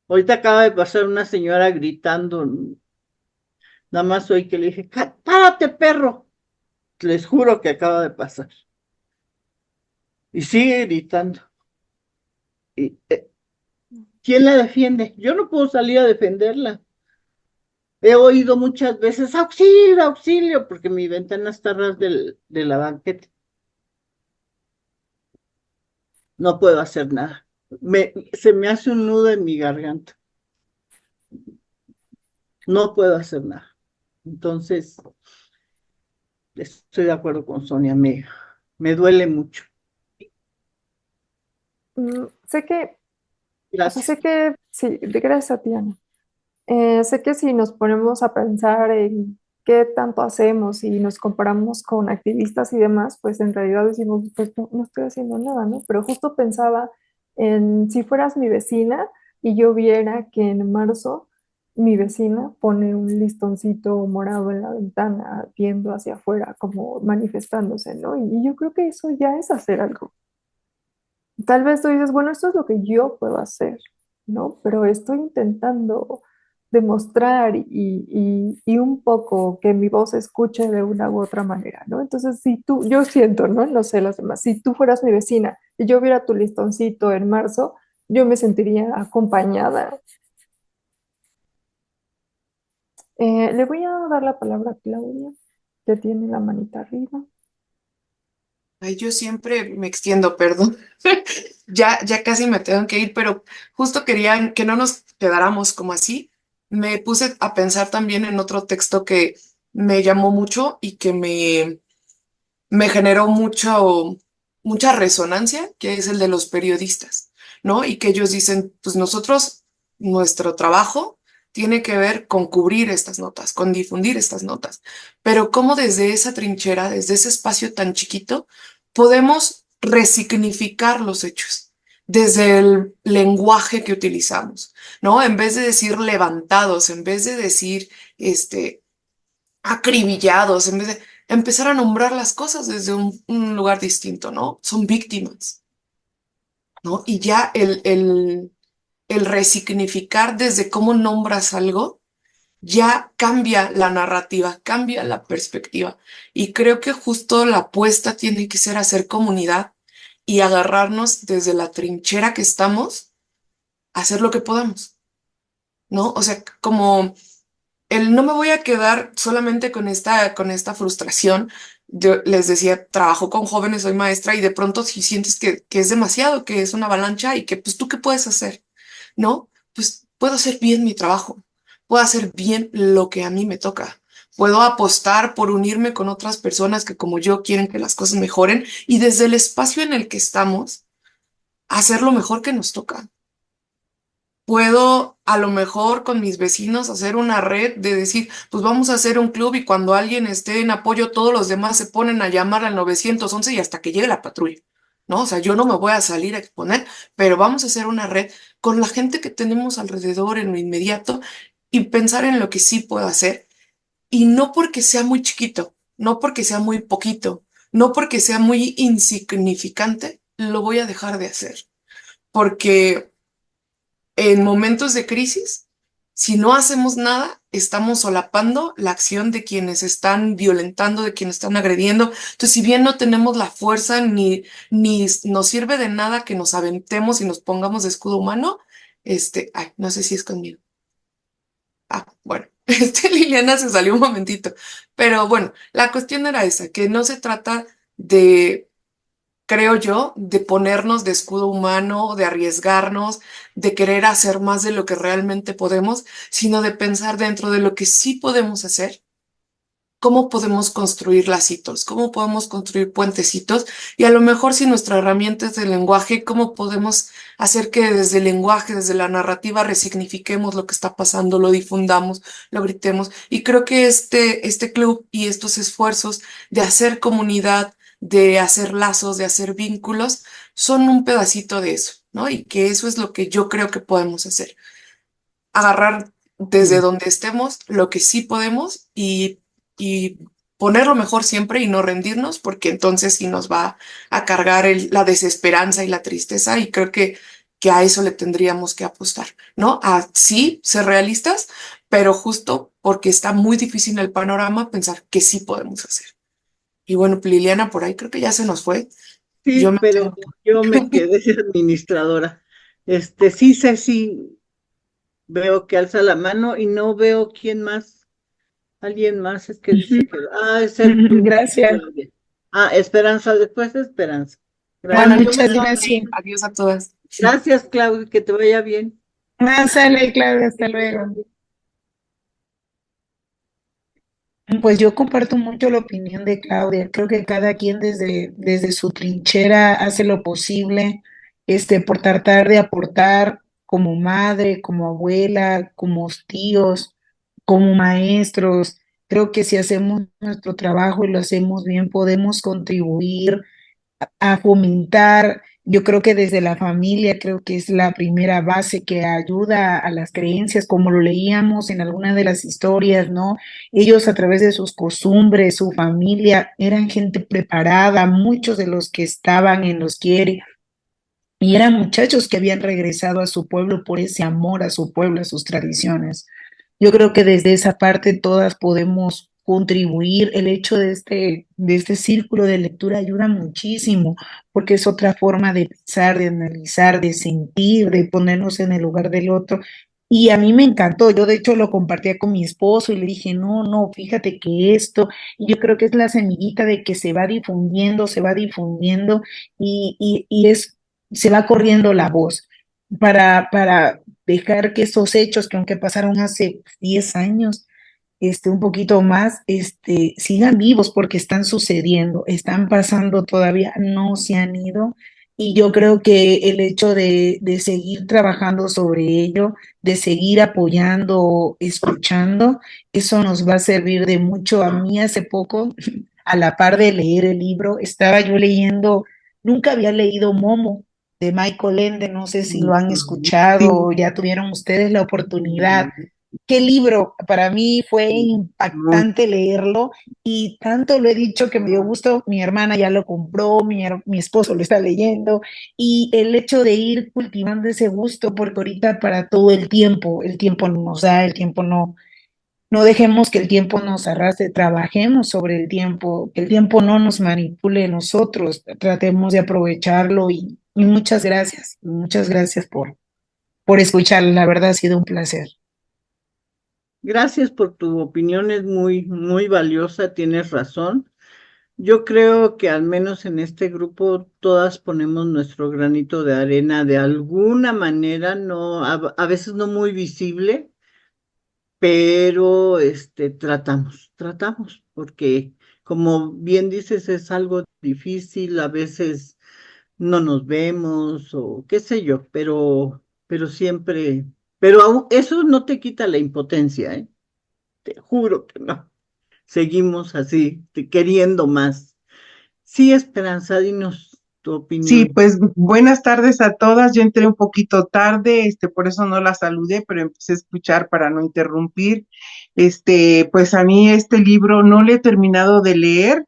[SPEAKER 2] Ahorita acaba de pasar una señora gritando, nada más oí que le dije, párate, perro. Les juro que acaba de pasar. Y sigue gritando. Y, ¿quién la defiende? Yo no puedo salir a defenderla. He oído muchas veces, auxilio, auxilio, porque mi ventana está ras de la banqueta. No puedo hacer nada. se me hace un nudo en mi garganta. No puedo hacer nada. Entonces, estoy de acuerdo con Sonia, me duele mucho.
[SPEAKER 1] Sé que, o sea,
[SPEAKER 2] Gracias.
[SPEAKER 1] sé que, sí, gracias a ti, Ana. Sé que si nos ponemos a pensar en qué tanto hacemos y nos comparamos con activistas y demás, pues en realidad decimos, pues no estoy haciendo nada, ¿no? Pero justo pensaba en si fueras mi vecina y yo viera que en marzo mi vecina pone un listoncito morado en la ventana viendo hacia afuera, como manifestándose, ¿no? Y yo creo que eso ya es hacer algo. Tal vez tú dices, bueno, esto es lo que yo puedo hacer, ¿no? Pero estoy intentando demostrar y un poco que mi voz se escuche de una u otra manera, ¿no? Entonces, si tú, yo siento, ¿no? No sé las demás, si tú fueras mi vecina y yo viera tu listoncito en marzo, yo me sentiría acompañada. Le voy a dar la palabra a Claudia, que tiene la manita arriba.
[SPEAKER 6] Ay, yo siempre me extiendo, perdón. Ya casi me tengo que ir, pero justo quería que no nos quedáramos como así. Me puse a pensar también en otro texto que me llamó mucho y que me generó mucha resonancia, que es el de los periodistas, ¿no? Y que ellos dicen, pues nosotros, nuestro trabajo tiene que ver con cubrir estas notas, con difundir estas notas, pero cómo desde esa trinchera, desde ese espacio tan chiquito, podemos resignificar los hechos desde el lenguaje que utilizamos, ¿no? En vez de decir levantados, en vez de decir, acribillados, en vez de empezar a nombrar las cosas desde un lugar distinto, ¿no? Son víctimas, ¿no? Y ya el resignificar desde cómo nombras algo, ya cambia la narrativa, cambia la perspectiva. Y creo que justo la apuesta tiene que ser hacer comunidad y agarrarnos desde la trinchera que estamos, a hacer lo que podamos, ¿no? O sea, como el no me voy a quedar solamente con esta frustración. Yo les decía, trabajo con jóvenes, soy maestra y de pronto si sientes que es demasiado, que es una avalancha y que pues tú qué puedes hacer, ¿no? Pues puedo hacer bien mi trabajo, puedo hacer bien lo que a mí me toca. Puedo apostar por unirme con otras personas que como yo quieren que las cosas mejoren y desde el espacio en el que estamos, hacer lo mejor que nos toca. Puedo a lo mejor con mis vecinos hacer una red de decir, pues vamos a hacer un club y cuando alguien esté en apoyo, todos los demás se ponen a llamar al 911 y hasta que llegue la patrulla, ¿no? O sea, yo no me voy a salir a exponer, pero vamos a hacer una red con la gente que tenemos alrededor en lo inmediato y pensar en lo que sí puedo hacer. Y no porque sea muy chiquito, no porque sea muy poquito, no porque sea muy insignificante, lo voy a dejar de hacer. Porque en momentos de crisis, si no hacemos nada, estamos solapando la acción de quienes están violentando, de quienes están agrediendo. Entonces, si bien no tenemos la fuerza ni nos sirve de nada que nos aventemos y nos pongamos de escudo humano, ay, no sé si es conmigo. Ah, bueno, Liliana se salió un momentito. Pero bueno, la cuestión era esa, que no se trata de, creo yo, de ponernos de escudo humano, de arriesgarnos, de querer hacer más de lo que realmente podemos, sino de pensar dentro de lo que sí podemos hacer, cómo podemos construir lacitos, cómo podemos construir puentecitos y a lo mejor si nuestra herramienta es el lenguaje, cómo podemos hacer que desde el lenguaje, desde la narrativa, resignifiquemos lo que está pasando, lo difundamos, lo gritemos. Y creo que este club y estos esfuerzos de hacer comunidad, de hacer lazos, de hacer vínculos, son un pedacito de eso, ¿no? Y que eso es lo que yo creo que podemos hacer. Agarrar desde donde estemos lo que sí podemos y ponerlo mejor siempre y no rendirnos, porque entonces sí nos va a cargar la desesperanza y la tristeza y creo que a eso le tendríamos que apostar, ¿no? A sí ser realistas, pero justo porque está muy difícil el panorama, pensar que sí podemos hacer. Y bueno, pues, Liliana, por ahí creo que ya se nos fue. Yo
[SPEAKER 2] Sí,
[SPEAKER 6] me
[SPEAKER 2] pero
[SPEAKER 6] tengo que...
[SPEAKER 2] yo me quedé de administradora. Sí, Ceci, veo que alza la mano y no veo quién más. Alguien más es que dice que. Ah, es el club.
[SPEAKER 5] Gracias.
[SPEAKER 2] Ah, Esperanza, después de Esperanza.
[SPEAKER 5] Ah,
[SPEAKER 6] Bueno,
[SPEAKER 2] Gracias.
[SPEAKER 6] yo me
[SPEAKER 5] muchas
[SPEAKER 6] tengo que
[SPEAKER 5] gracias.
[SPEAKER 6] ir. Adiós a todas.
[SPEAKER 2] Gracias, Claudia, que te vaya bien.
[SPEAKER 5] Sale, Claudia, hasta luego. Pues yo comparto mucho la opinión de Claudia. Creo que cada quien desde su trinchera hace lo posible, por tratar de aportar como madre, como abuela, como tíos, como maestros. Creo que si hacemos nuestro trabajo y lo hacemos bien, podemos contribuir a fomentar. Yo creo que desde la familia, creo que es la primera base que ayuda a las creencias, como lo leíamos en alguna de las historias, ¿no? Ellos a través de sus costumbres, su familia, eran gente preparada, muchos de los que estaban en los quiere, y eran muchachos que habían regresado a su pueblo por ese amor a su pueblo, a sus tradiciones. Yo creo que desde esa parte todas podemos contribuir. El hecho de este círculo de lectura ayuda muchísimo, porque es otra forma de pensar, de analizar, de sentir, de ponernos en el lugar del otro. Y a mí me encantó. Yo de hecho lo compartía con mi esposo y le dije, no, no, fíjate que esto, y yo creo que es la semillita de que se va difundiendo y se va corriendo la voz para dejar que esos hechos que aunque pasaron hace 10 años, un poquito más, sigan vivos porque están sucediendo, están pasando todavía, no se han ido. Y yo creo que el hecho de seguir trabajando sobre ello, de seguir apoyando, escuchando, eso nos va a servir de mucho. A mí hace poco, a la par de leer el libro, estaba yo leyendo, nunca había leído Momo de Michael Ende, no sé si lo han escuchado
[SPEAKER 7] Sí,
[SPEAKER 5] o ya tuvieron ustedes la oportunidad. Qué libro, para mí fue
[SPEAKER 7] muy-
[SPEAKER 5] impactante leerlo y tanto lo he dicho que me dio gusto, mi hermana ya lo compró, mi esposo lo está leyendo y el hecho de ir cultivando ese gusto, porque ahorita para todo el tiempo no nos da, el tiempo no dejemos que el tiempo nos arrastre, trabajemos sobre el tiempo, que el tiempo no nos manipule nosotros, tratemos de aprovecharlo y muchas gracias por escuchar, la verdad ha sido un placer.
[SPEAKER 2] Gracias por tu opinión, es muy, muy valiosa, tienes razón. Yo creo que al menos en este grupo todas ponemos nuestro granito de arena de alguna manera, no, a veces no muy visible, pero tratamos, porque como bien dices, es algo difícil, a veces no nos vemos o qué sé yo, pero siempre, pero eso no te quita la impotencia, ¿eh? Te juro que no. Seguimos así, queriendo más. Sí, Esperanza, dinos tu
[SPEAKER 8] Sí,
[SPEAKER 2] opinión.
[SPEAKER 8] pues buenas tardes a todas. Yo entré un poquito tarde, por eso no la saludé, pero empecé a escuchar para no interrumpir. Pues a mí este libro no lo he terminado de leer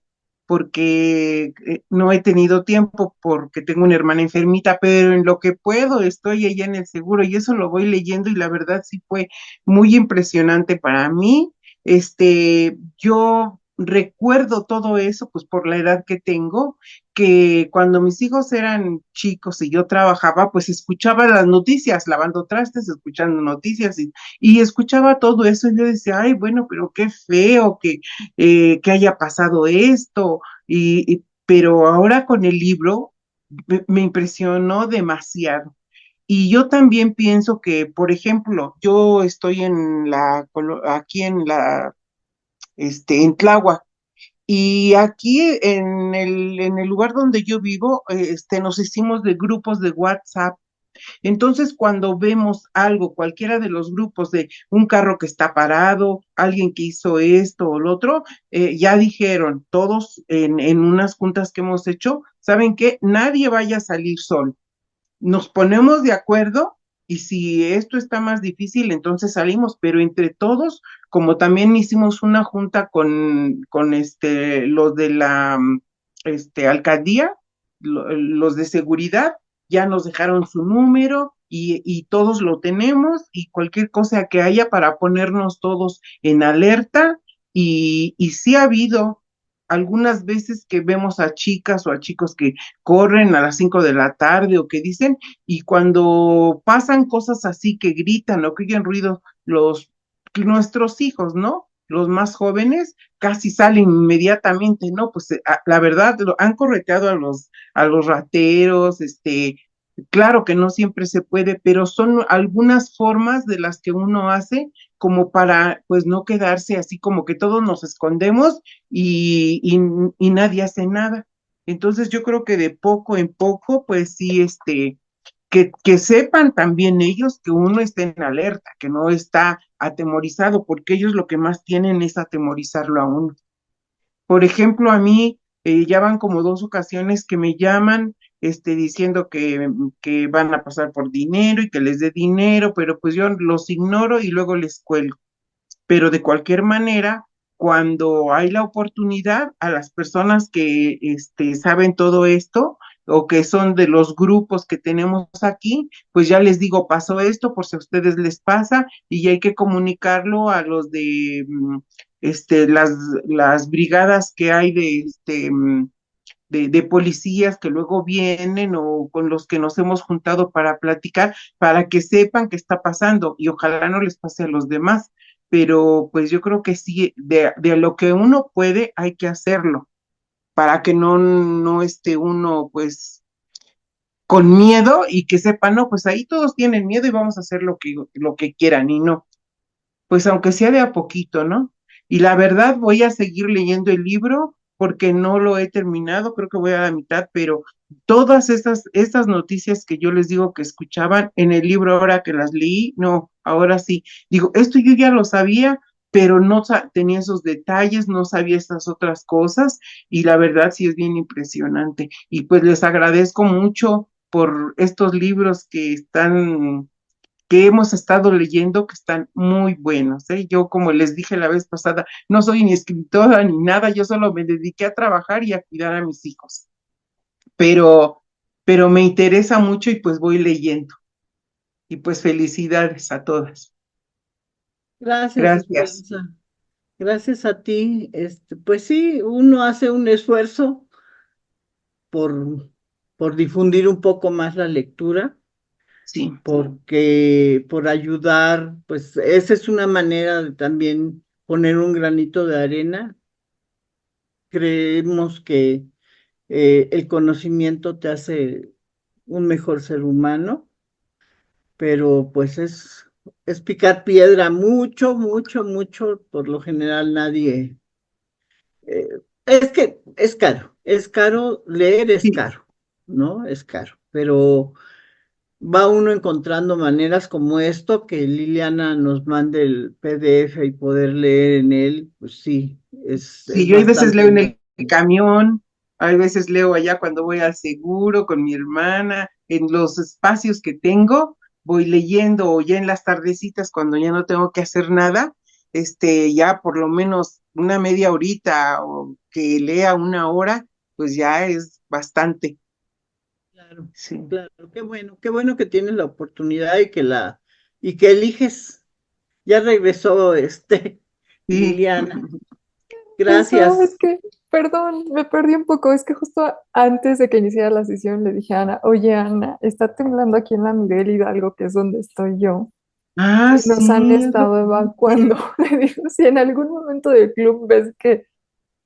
[SPEAKER 8] porque no he tenido tiempo porque tengo una hermana enfermita, pero en lo que puedo estoy allá en el seguro y eso lo voy leyendo y la verdad sí fue muy impresionante para mí. Yo recuerdo todo eso, pues por la edad que tengo que cuando mis hijos eran chicos y yo trabajaba, pues escuchaba las noticias, lavando trastes, escuchando noticias y escuchaba todo eso y yo decía, ay, bueno, pero qué feo que haya pasado esto. Pero ahora con el libro me impresionó demasiado. Y yo también pienso que, por ejemplo, yo estoy aquí en Tláhuac, y aquí en el lugar donde yo vivo, nos hicimos de grupos de WhatsApp. Entonces, cuando vemos algo, cualquiera de los grupos de un carro que está parado, alguien que hizo esto o lo otro, ya dijeron todos en unas juntas que hemos hecho, ¿saben qué? Nadie vaya a salir solo, nos ponemos de acuerdo y si esto está más difícil, entonces salimos, pero entre todos, como también hicimos una junta con los de la alcaldía, los de seguridad, ya nos dejaron su número y todos lo tenemos y cualquier cosa que haya para ponernos todos en alerta y sí ha habido algunas veces que vemos a chicas o a chicos que corren a las 5 de la tarde o que dicen, y cuando pasan cosas así que gritan o que oyen ruido, nuestros hijos, ¿no? Los más jóvenes casi salen inmediatamente, ¿no? Pues la verdad, han correteado a los rateros, Claro que no siempre se puede, pero son algunas formas de las que uno hace como para, pues, no quedarse así como que todos nos escondemos y nadie hace nada. Entonces yo creo que de poco en poco, pues sí, que sepan también ellos que uno está en alerta, que no está atemorizado, porque ellos lo que más tienen es atemorizarlo a uno. Por ejemplo, a mí ya van como 2 ocasiones que me llaman diciendo que van a pasar por dinero y que les dé dinero, pero pues yo los ignoro y luego les cuelgo. Pero de cualquier manera, cuando hay la oportunidad, a las personas que saben todo esto o que son de los grupos que tenemos aquí, pues ya les digo, pasó esto por si a ustedes les pasa y hay que comunicarlo a los de las brigadas que hay de policías que luego vienen o con los que nos hemos juntado para platicar, para que sepan qué está pasando y ojalá no les pase a los demás. Pero pues yo creo que sí, de lo que uno puede, hay que hacerlo para que no esté uno pues con miedo y que sepa, no, pues ahí todos tienen miedo y vamos a hacer lo que quieran y no pues aunque sea de a poquito, ¿no? Y la verdad voy a seguir leyendo el libro porque no lo he terminado, creo que voy a la mitad, pero todas estas noticias que yo les digo que escuchaban en el libro ahora que las leí, no, ahora sí, digo, esto yo ya lo sabía, pero no tenía esos detalles, no sabía estas otras cosas y la verdad sí es bien impresionante. Y pues les agradezco mucho por estos libros que hemos estado leyendo que están muy buenos, ¿eh? Yo, como les dije la vez pasada, no soy ni escritora ni nada, yo solo me dediqué a trabajar y a cuidar a mis hijos, pero, pero me interesa mucho y pues voy leyendo. Y pues felicidades a todas.
[SPEAKER 2] Gracias,
[SPEAKER 8] Gracias.
[SPEAKER 2] Esperanza. Gracias a ti. Pues sí, uno hace un esfuerzo por, por difundir un poco más la lectura,
[SPEAKER 8] Sí,
[SPEAKER 2] porque por ayudar, pues esa es una manera de también poner un granito de arena. Creemos que el conocimiento te hace un mejor ser humano, pero pues es picar piedra mucho, mucho, mucho. Por lo general nadie, eh, es que es caro, leer es
[SPEAKER 8] sí.
[SPEAKER 2] caro, ¿no? Es caro, pero va uno encontrando maneras como esto, que Liliana nos mande el PDF y poder leer en él, pues sí,
[SPEAKER 8] Sí,
[SPEAKER 2] es
[SPEAKER 8] yo hay veces
[SPEAKER 2] bastante
[SPEAKER 8] leo en
[SPEAKER 2] bueno.
[SPEAKER 8] el camión, hay veces leo allá cuando voy al seguro con mi hermana, en los espacios que tengo, voy leyendo o ya en las tardecitas cuando ya no tengo que hacer nada, ya por lo menos una media horita o que lea 1 hora, pues ya es bastante.
[SPEAKER 2] Claro,
[SPEAKER 8] Sí,
[SPEAKER 2] claro, qué bueno que tienes la oportunidad y que eliges. Ya regresó
[SPEAKER 8] sí.
[SPEAKER 2] Liliana.
[SPEAKER 1] Eso,
[SPEAKER 2] Gracias.
[SPEAKER 1] es que, perdón, me perdí un poco. Es que justo antes de que iniciara la sesión le dije a Ana, oye Ana, está temblando aquí en la Miguel Hidalgo, que es donde estoy yo,
[SPEAKER 8] Ah,
[SPEAKER 1] y nos han
[SPEAKER 8] sí, es lo
[SPEAKER 1] estado
[SPEAKER 8] que
[SPEAKER 1] evacuando. Le digo, si en algún momento del club ves que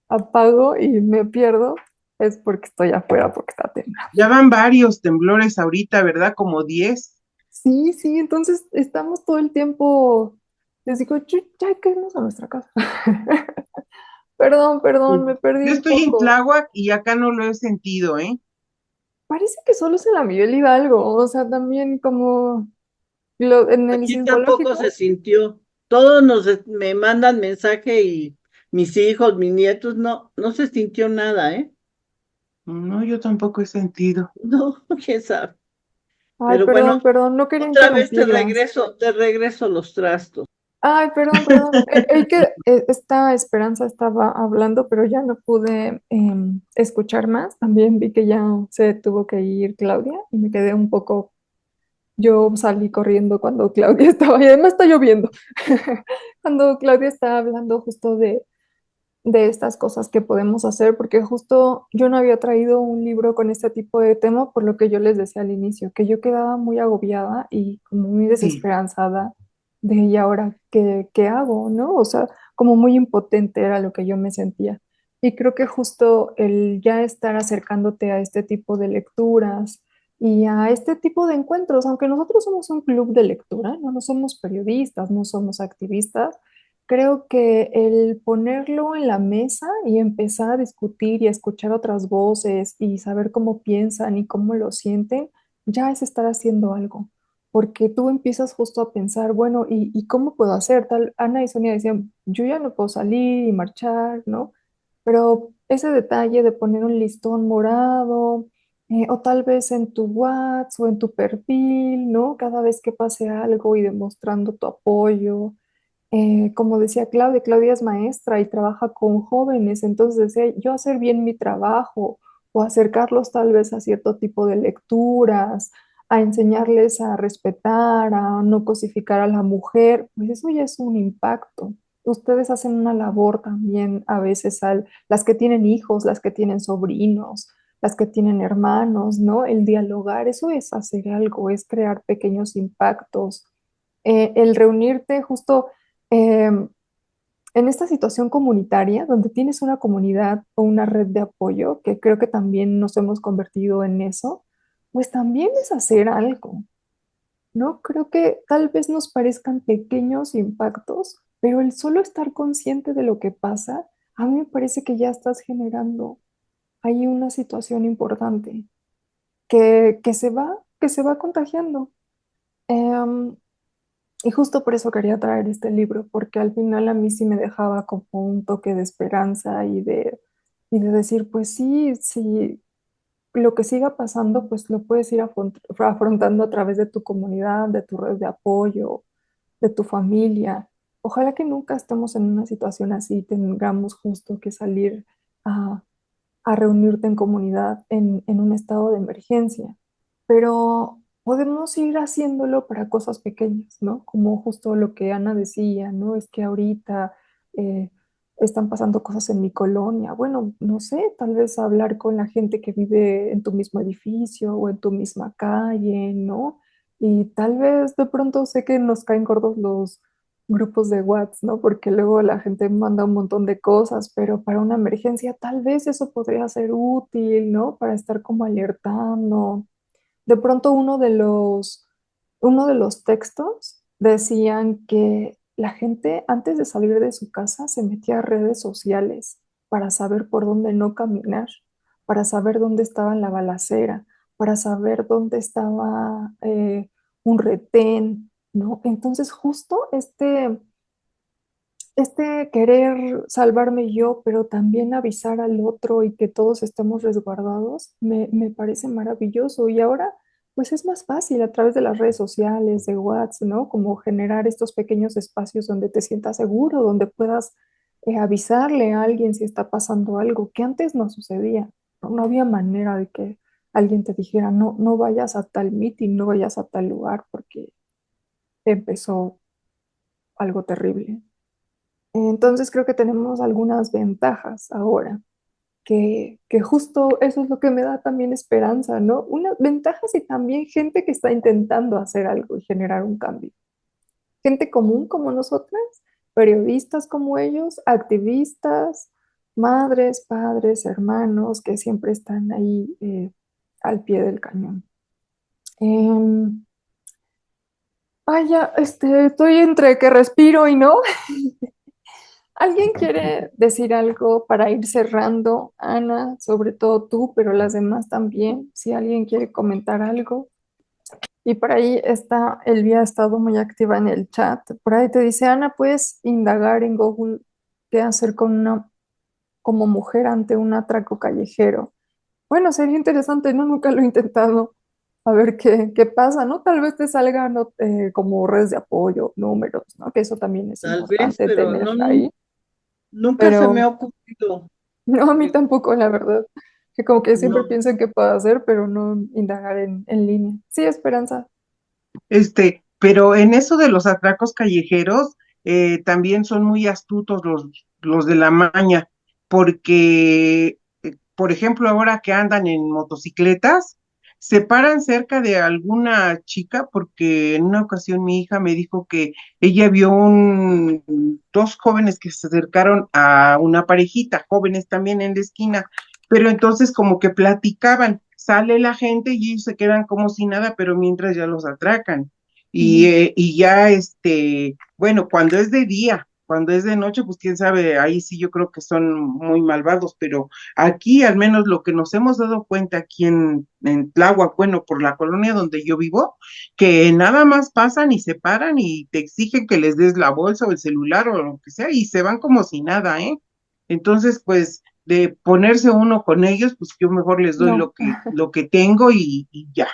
[SPEAKER 1] apago y me pierdo, es porque estoy afuera, porque está temblando.
[SPEAKER 8] ya van varios temblores ahorita, ¿verdad? Como 10.
[SPEAKER 1] Sí, sí, entonces estamos todo el tiempo, les digo, ya hay que irnos a nuestra casa. Perdón,
[SPEAKER 8] Sí.
[SPEAKER 1] perdón, me perdí
[SPEAKER 8] Yo
[SPEAKER 1] un
[SPEAKER 8] estoy en
[SPEAKER 1] poco.
[SPEAKER 8] Tláhuac y acá no lo he sentido, ¿eh?
[SPEAKER 1] Parece que solo es en la Miguel Hidalgo, o sea, también como en el
[SPEAKER 2] Aquí tampoco se
[SPEAKER 1] sismológico.
[SPEAKER 2] sintió. Me mandan mensaje y mis hijos, mis nietos, no se sintió nada, ¿eh?
[SPEAKER 8] No, yo tampoco he sentido.
[SPEAKER 2] No, quién sabe.
[SPEAKER 1] Ay,
[SPEAKER 2] Pero bueno,
[SPEAKER 1] perdón, perdón, no quería
[SPEAKER 2] otra vez
[SPEAKER 1] interrumpirlas.
[SPEAKER 2] te regreso los trastos.
[SPEAKER 1] Ay, perdón, perdón. Esta Esperanza estaba hablando, pero ya no pude escuchar más. También vi que ya se tuvo que ir Claudia y me quedé un poco. Yo salí corriendo cuando Claudia estaba, y además está lloviendo. Cuando Claudia estaba hablando justo de estas cosas que podemos hacer, porque justo yo no había traído un libro con este tipo de tema, por lo que yo les decía al inicio, que yo quedaba muy agobiada y como muy
[SPEAKER 8] Sí,
[SPEAKER 1] desesperanzada de, ¿y ahora qué hago? ¿No? O sea, como muy impotente era lo que yo me sentía. Y creo que justo el ya estar acercándote a este tipo de lecturas, y a este tipo de encuentros, aunque nosotros somos un club de lectura, no somos periodistas, no somos activistas, creo que el ponerlo en la mesa y empezar a discutir y a escuchar otras voces y saber cómo piensan y cómo lo sienten, ya es estar haciendo algo. Porque tú empiezas justo a pensar, bueno, ¿y cómo puedo hacer? Tal, Ana y Sonia decían, yo ya no puedo salir y marchar, ¿no? Pero ese detalle de poner un listón morado, o tal vez en tu WhatsApp o en tu perfil, ¿no? Cada vez que pase algo y demostrando tu apoyo. Como decía Claudia, Claudia es maestra y trabaja con jóvenes, entonces decía, yo hacer bien mi trabajo o acercarlos tal vez a cierto tipo de lecturas, a enseñarles a respetar, a no cosificar a la mujer, pues eso ya es un impacto. Ustedes hacen una labor también a veces las que tienen hijos, las que tienen sobrinos, las que tienen hermanos, ¿no? El dialogar, eso es hacer algo, es crear pequeños impactos. El reunirte justo eh, en esta situación comunitaria, donde tienes una comunidad o una red de apoyo, que creo que también nos hemos convertido en eso, pues también es hacer algo, ¿no? Creo que tal vez nos parezcan pequeños impactos, pero el solo estar consciente de lo que pasa, a mí me parece que ya estás generando ahí una situación importante que se va contagiando. Em, y justo por eso quería traer este libro, porque al final a mí sí me dejaba como un toque de esperanza y de decir, pues sí, sí, lo que siga pasando, pues lo puedes ir afrontando a través de tu comunidad, de tu red de apoyo, de tu familia. Ojalá que nunca estemos en una situación así, tengamos justo que salir a, a reunirte en comunidad en un estado de emergencia, pero podemos ir haciéndolo para cosas pequeñas, ¿no? Como justo lo que Ana decía, ¿no? Es que ahorita eh, están pasando cosas en mi colonia. Bueno, no sé, tal vez hablar con la gente que vive en tu mismo edificio o en tu misma calle, ¿no? Y tal vez de pronto sé que nos caen gordos los grupos de WhatsApp, ¿no? Porque luego la gente manda un montón de cosas, pero para una emergencia tal vez eso podría ser útil, ¿no? Para estar como alertando. De pronto uno de los textos decían que la gente antes de salir de su casa se metía a redes sociales para saber por dónde no caminar, para saber dónde estaba la balacera, para saber dónde estaba un retén, ¿no? Entonces justo este querer salvarme yo, pero también avisar al otro y que todos estemos resguardados, me parece maravilloso. Y ahora, pues es más fácil a través de las redes sociales, de WhatsApp, ¿no? Como generar estos pequeños espacios donde te sientas seguro, donde puedas avisarle a alguien si está pasando algo, que antes no sucedía, ¿no? No había manera de que alguien te dijera, no, no vayas a tal meeting, no vayas a tal lugar, porque empezó algo terrible. Entonces creo que tenemos algunas ventajas ahora, que justo eso es lo que me da también esperanza, ¿no? Unas ventajas y también gente que está intentando hacer algo y generar un cambio. Gente común como nosotras, periodistas como ellos, activistas, madres, padres, hermanos que siempre están ahí al pie del cañón. Em, estoy entre que respiro y no. ¿Alguien quiere decir algo para ir cerrando? Ana, sobre todo tú, pero las demás también. Si alguien quiere comentar algo. Y por ahí está, Elvia ha estado muy activa en el chat. Por ahí te dice, Ana, puedes indagar en Google qué hacer como mujer ante un atraco callejero. Bueno, sería interesante, ¿no? Nunca lo he intentado. A ver qué pasa, ¿no? Tal vez te salgan como redes de apoyo, números, ¿no? Que eso también es
[SPEAKER 2] Tal vez,
[SPEAKER 1] importante
[SPEAKER 2] pero
[SPEAKER 1] tener
[SPEAKER 2] no,
[SPEAKER 1] ahí.
[SPEAKER 2] nunca se me
[SPEAKER 1] Pero
[SPEAKER 2] ha ocurrido.
[SPEAKER 1] no, a mí tampoco, la verdad. Que como que siempre
[SPEAKER 2] No.
[SPEAKER 1] pienso en qué puedo hacer, pero no indagar en línea. Sí, Esperanza.
[SPEAKER 8] Pero en eso de los atracos callejeros, también son muy astutos los de la maña, porque, por ejemplo, ahora que andan en motocicletas, se paran cerca de alguna chica, porque en una ocasión mi hija me dijo que ella vio dos jóvenes que se acercaron a una parejita, jóvenes también en la esquina, pero entonces como que platicaban, sale la gente y ellos se quedan como si nada, pero mientras ya los atracan. Y ya, bueno, cuando es de día, cuando es de noche, pues quién sabe, ahí sí yo creo que son muy malvados, pero aquí al menos lo que nos hemos dado cuenta aquí en Tláhuac, bueno, por la colonia donde yo vivo, que nada más pasan y se paran y te exigen que les des la bolsa o el celular o lo que sea y se van como si nada, ¿eh? Entonces, pues de ponerse uno con ellos, pues yo mejor les doy
[SPEAKER 1] No.
[SPEAKER 8] lo que tengo y ya.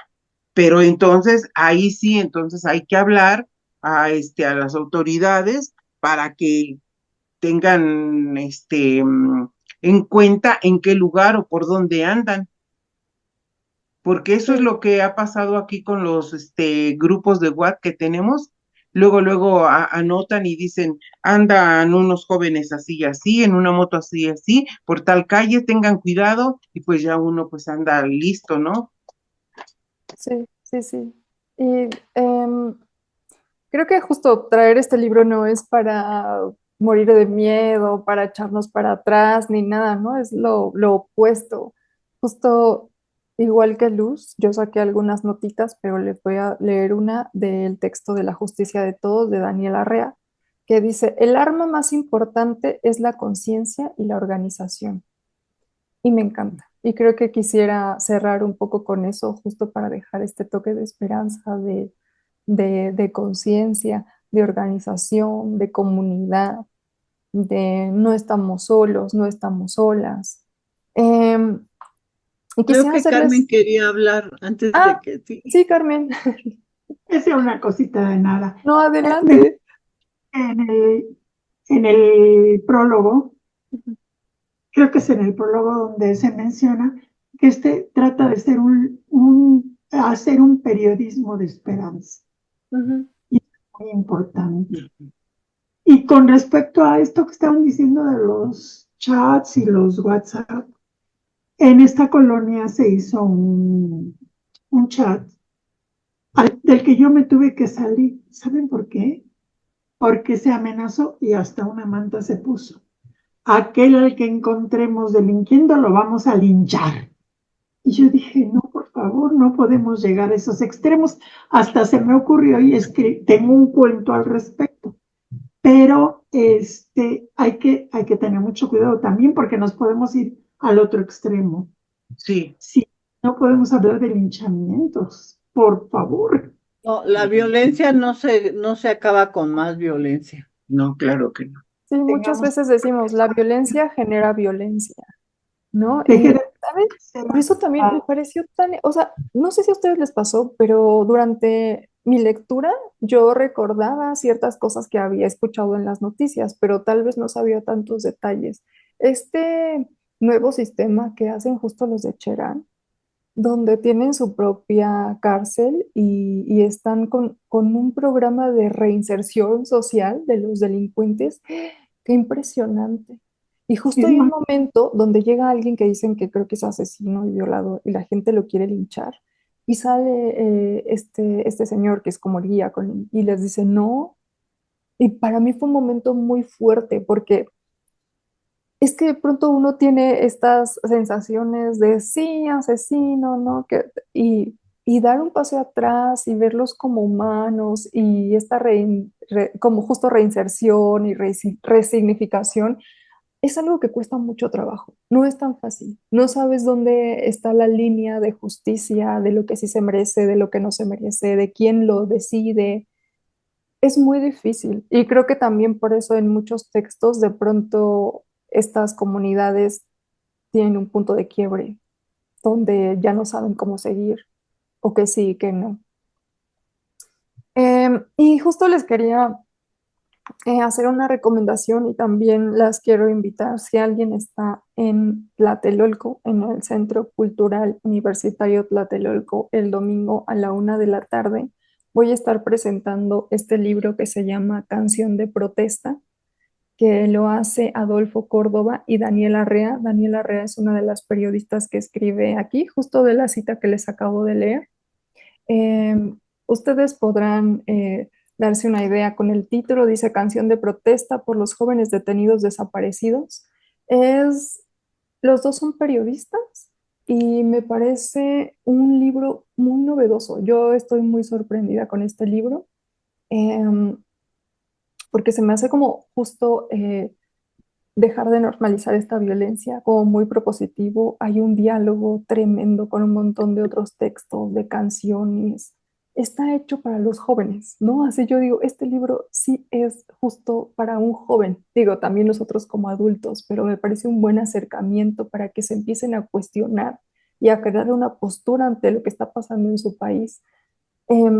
[SPEAKER 8] Pero entonces, ahí sí, entonces hay que hablar a las autoridades para que tengan en cuenta en qué lugar o por dónde andan, porque eso es
[SPEAKER 1] Sí.
[SPEAKER 8] lo que ha pasado aquí con los grupos de WhatsApp que tenemos. Luego anotan y dicen, andan unos jóvenes así y así, en una moto así y así, por tal calle, tengan cuidado, y pues ya uno pues anda listo, ¿no?
[SPEAKER 1] Sí, sí, sí. Y creo que justo traer este libro no es para morir de miedo, para echarnos para atrás, ni nada, ¿no? Es lo opuesto. Justo igual que Luz, yo saqué algunas notitas, pero les voy a leer una del texto de La justicia de todos, de Daniel Arrea, que dice, el arma más importante es la conciencia y la organización. Y me encanta. Y creo que quisiera cerrar un poco con eso, justo para dejar este toque de esperanza, de conciencia, de organización, de comunidad, de no estamos solos, no estamos solas. Em, y
[SPEAKER 2] Creo
[SPEAKER 1] quisiera
[SPEAKER 2] que Carmen
[SPEAKER 1] hacerles...
[SPEAKER 2] quería hablar antes de
[SPEAKER 1] Ah,
[SPEAKER 2] que sí.
[SPEAKER 1] sí, Carmen.
[SPEAKER 3] Es una cosita de nada.
[SPEAKER 1] No,
[SPEAKER 3] Me-
[SPEAKER 1] adelante.
[SPEAKER 3] en el prólogo, creo que es en el prólogo donde se menciona que trata de ser hacer un periodismo de esperanza.
[SPEAKER 1] Ujú,
[SPEAKER 3] Y es muy importante. Y con respecto a esto que estaban diciendo de los chats y los WhatsApp, en esta colonia se hizo un chat del que yo me tuve que salir. ¿Saben por qué? Porque se amenazó y hasta una manta se puso. Aquel al que encontremos delinquiendo lo vamos a linchar. Y yo dije, no, por favor, no podemos llegar a esos extremos. Hasta se me ocurrió y es que tengo un cuento al respecto. Pero hay que tener mucho cuidado también porque nos podemos ir al otro extremo.
[SPEAKER 8] Sí,
[SPEAKER 3] Sí, no podemos hablar de linchamientos, por favor.
[SPEAKER 2] No, la violencia no se acaba con más violencia.
[SPEAKER 8] no, claro que no.
[SPEAKER 1] sí, muchas
[SPEAKER 3] Tengamos,
[SPEAKER 1] veces decimos, la violencia genera violencia, ¿no?
[SPEAKER 3] deje
[SPEAKER 1] Y,
[SPEAKER 3] de
[SPEAKER 1] ¿saben?
[SPEAKER 3] ser
[SPEAKER 1] Por eso también me pareció tan, o sea, no sé si a ustedes les pasó, pero durante mi lectura yo recordaba ciertas cosas que había escuchado en las noticias, pero tal vez no sabía tantos detalles. Este nuevo sistema que hacen justo los de Cherán, donde tienen su propia cárcel y están con un programa de reinserción social de los delincuentes. Qué impresionante. Y justo
[SPEAKER 3] es
[SPEAKER 1] hay un
[SPEAKER 3] más,
[SPEAKER 1] momento donde llega alguien que dicen que creo que es asesino y violador y la gente lo quiere linchar. Y sale este señor que es como el guía y les dice no. Y para mí fue un momento muy fuerte porque es que de pronto uno tiene estas sensaciones de sí, asesino, ¿no? Y dar un paso atrás y verlos como humanos y esta como justo reinserción y resignificación es algo que cuesta mucho trabajo. No es tan fácil. No sabes dónde está la línea de justicia, de lo que sí se merece, de lo que no se merece, de quién lo decide. Es muy difícil y creo que también por eso en muchos textos de pronto estas comunidades tienen un punto de quiebre donde ya no saben cómo seguir o que sí, que no. Y justo les quería hacer una recomendación y también las quiero invitar si alguien está en Tlatelolco, en el Centro Cultural Universitario Tlatelolco, el domingo a la 1 de la tarde. Voy a estar presentando este libro que se llama Canción de Protesta, que lo hace Adolfo Córdoba y Daniela Arrea. Daniela Arrea es una de las periodistas que escribe aquí, justo de la cita que les acabo de leer. Eh, Ustedes podrán darse una idea con el título, dice Canción de Protesta por los jóvenes detenidos desaparecidos. Los dos son periodistas y me parece un libro muy novedoso. Yo estoy muy sorprendida con este libro, em, porque se me hace como justo dejar de normalizar esta violencia, como muy propositivo. Hay un diálogo tremendo con un montón de otros textos, de canciones. Está hecho para los jóvenes, ¿no? Así yo digo, este libro sí es justo para un joven. Digo, también nosotros como adultos, pero me parece un buen acercamiento para que se empiecen a cuestionar y a crear una postura ante lo que está pasando en su país.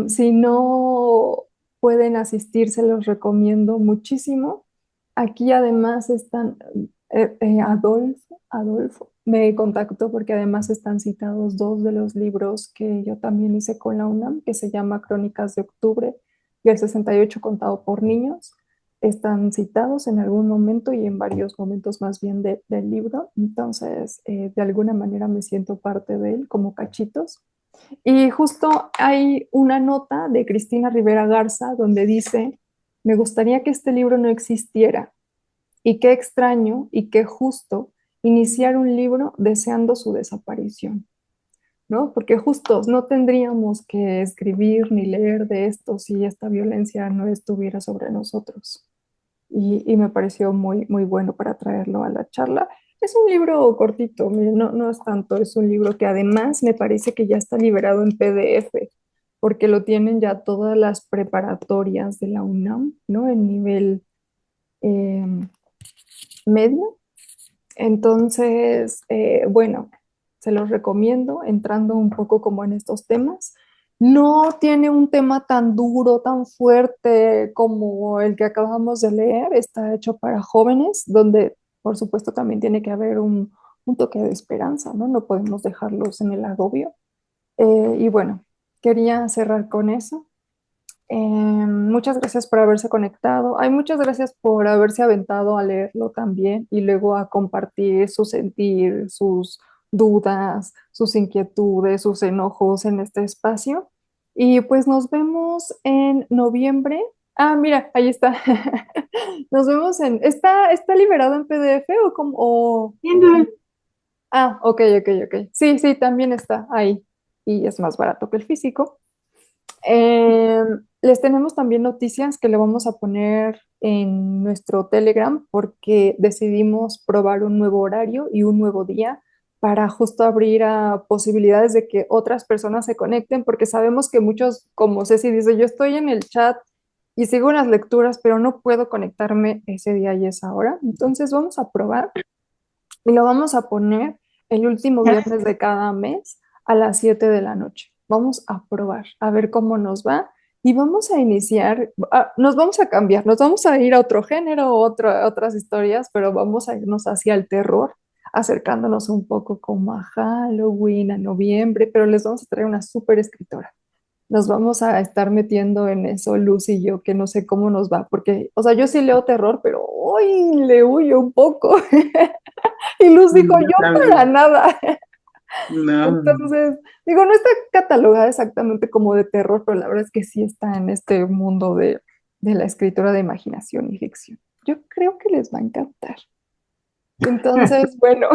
[SPEAKER 1] Si no pueden asistir, se los recomiendo muchísimo. Aquí además están, Adolfo me contactó porque además están citados dos de los libros que yo también hice con la UNAM, que se llama Crónicas de Octubre y el 68 contado por niños. Están citados en algún momento y en varios momentos más bien del libro. Entonces, de alguna manera me siento parte de él como cachitos. Y justo hay una nota de Cristina Rivera Garza donde dice, me gustaría que este libro no existiera y qué extraño y qué justo iniciar un libro deseando su desaparición, ¿no? Porque justo no tendríamos que escribir ni leer de esto si esta violencia no estuviera sobre nosotros. Y me pareció muy, muy bueno para traerlo a la charla. Es un libro cortito, miren, no es tanto, es un libro que además me parece que ya está liberado en PDF, porque lo tienen ya todas las preparatorias de la UNAM, ¿no? En nivel eh, medio. Entonces, bueno, se los recomiendo entrando un poco como en estos temas. No tiene un tema tan duro, tan fuerte como el que acabamos de leer. Está hecho para jóvenes, donde por supuesto también tiene que haber un toque de esperanza, ¿no? No podemos dejarlos en el agobio. Y bueno, quería cerrar con eso. Muchas gracias por haberse conectado. Ay, muchas gracias por haberse aventado a leerlo también y luego a compartir su sentir, sus dudas, sus inquietudes, sus enojos en este espacio. Y pues nos vemos en noviembre. Ah, mira, ahí está. Nos vemos ¿está liberado en PDF o como? Ah, ok, ok, ok. Sí, sí, también está ahí. Y es más barato que el físico. Les tenemos también noticias que le vamos a poner en nuestro Telegram porque decidimos probar un nuevo horario y un nuevo día para justo abrir a posibilidades de que otras personas se conecten, porque sabemos que muchos, como Ceci dice, yo estoy en el chat y sigo las lecturas, pero no puedo conectarme ese día y esa hora. Entonces vamos a probar y lo vamos a poner el último viernes de cada mes a las 7 de la noche. Vamos a probar, a ver cómo nos va y vamos a iniciar, nos vamos a cambiar, nos vamos a ir a otro género, otras historias, pero vamos a irnos hacia el terror, acercándonos un poco como a Halloween, a noviembre, pero les vamos a traer una súper escritora. Nos vamos a estar metiendo en eso, Luz y yo, que no sé cómo nos va, porque, o sea, yo sí leo terror, pero hoy le huyo un poco. Y Luz dijo, yo para nada.
[SPEAKER 8] No.
[SPEAKER 1] Entonces, digo, no está catalogada exactamente como de terror, pero la verdad es que sí está en este mundo de la escritura de imaginación y ficción. Yo creo que les va a encantar. Entonces, bueno,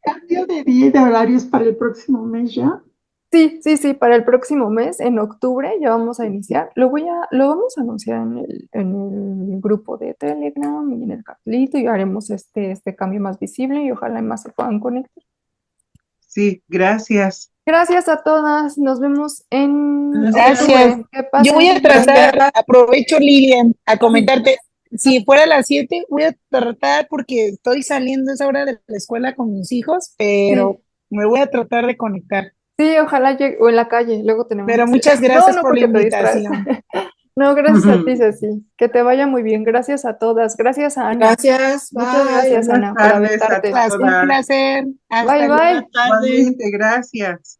[SPEAKER 3] Cambio de día y de horarios para el próximo mes ya.
[SPEAKER 1] sí, sí, sí, para el próximo mes, en octubre, ya vamos a iniciar. Lo vamos a anunciar en el grupo de Telegram y en el cartelito y haremos este cambio más visible y ojalá más se puedan conectar.
[SPEAKER 8] Sí, gracias.
[SPEAKER 1] Gracias a todas. Nos vemos en
[SPEAKER 5] Gracias.
[SPEAKER 1] octubre. Que pasen
[SPEAKER 5] Yo voy a
[SPEAKER 1] bien.
[SPEAKER 5] tratar, aprovecho Lilian, a comentarte, si fuera a las 7, voy a tratar porque estoy saliendo a esa hora de la escuela con mis hijos, pero me voy a tratar de conectar.
[SPEAKER 1] Sí, ojalá llegue, o en la calle, luego tenemos
[SPEAKER 5] Pero
[SPEAKER 1] que
[SPEAKER 5] muchas
[SPEAKER 1] hacer.
[SPEAKER 5] gracias
[SPEAKER 1] No,
[SPEAKER 5] por la
[SPEAKER 1] porque te distraes.
[SPEAKER 5] invitación.
[SPEAKER 1] No, gracias a ti, Ceci. Que te vaya muy bien. Gracias a todas. Gracias a Ana.
[SPEAKER 6] Gracias,
[SPEAKER 1] Muchas
[SPEAKER 6] bye.
[SPEAKER 1] gracias,
[SPEAKER 8] Buenas
[SPEAKER 1] Ana, por
[SPEAKER 8] tardes a
[SPEAKER 1] aventarte.
[SPEAKER 8] todas.
[SPEAKER 5] Un placer. Hasta
[SPEAKER 1] Bye,
[SPEAKER 5] luego.
[SPEAKER 1] bye.
[SPEAKER 2] Buenas tardes.
[SPEAKER 8] Igualmente, gracias.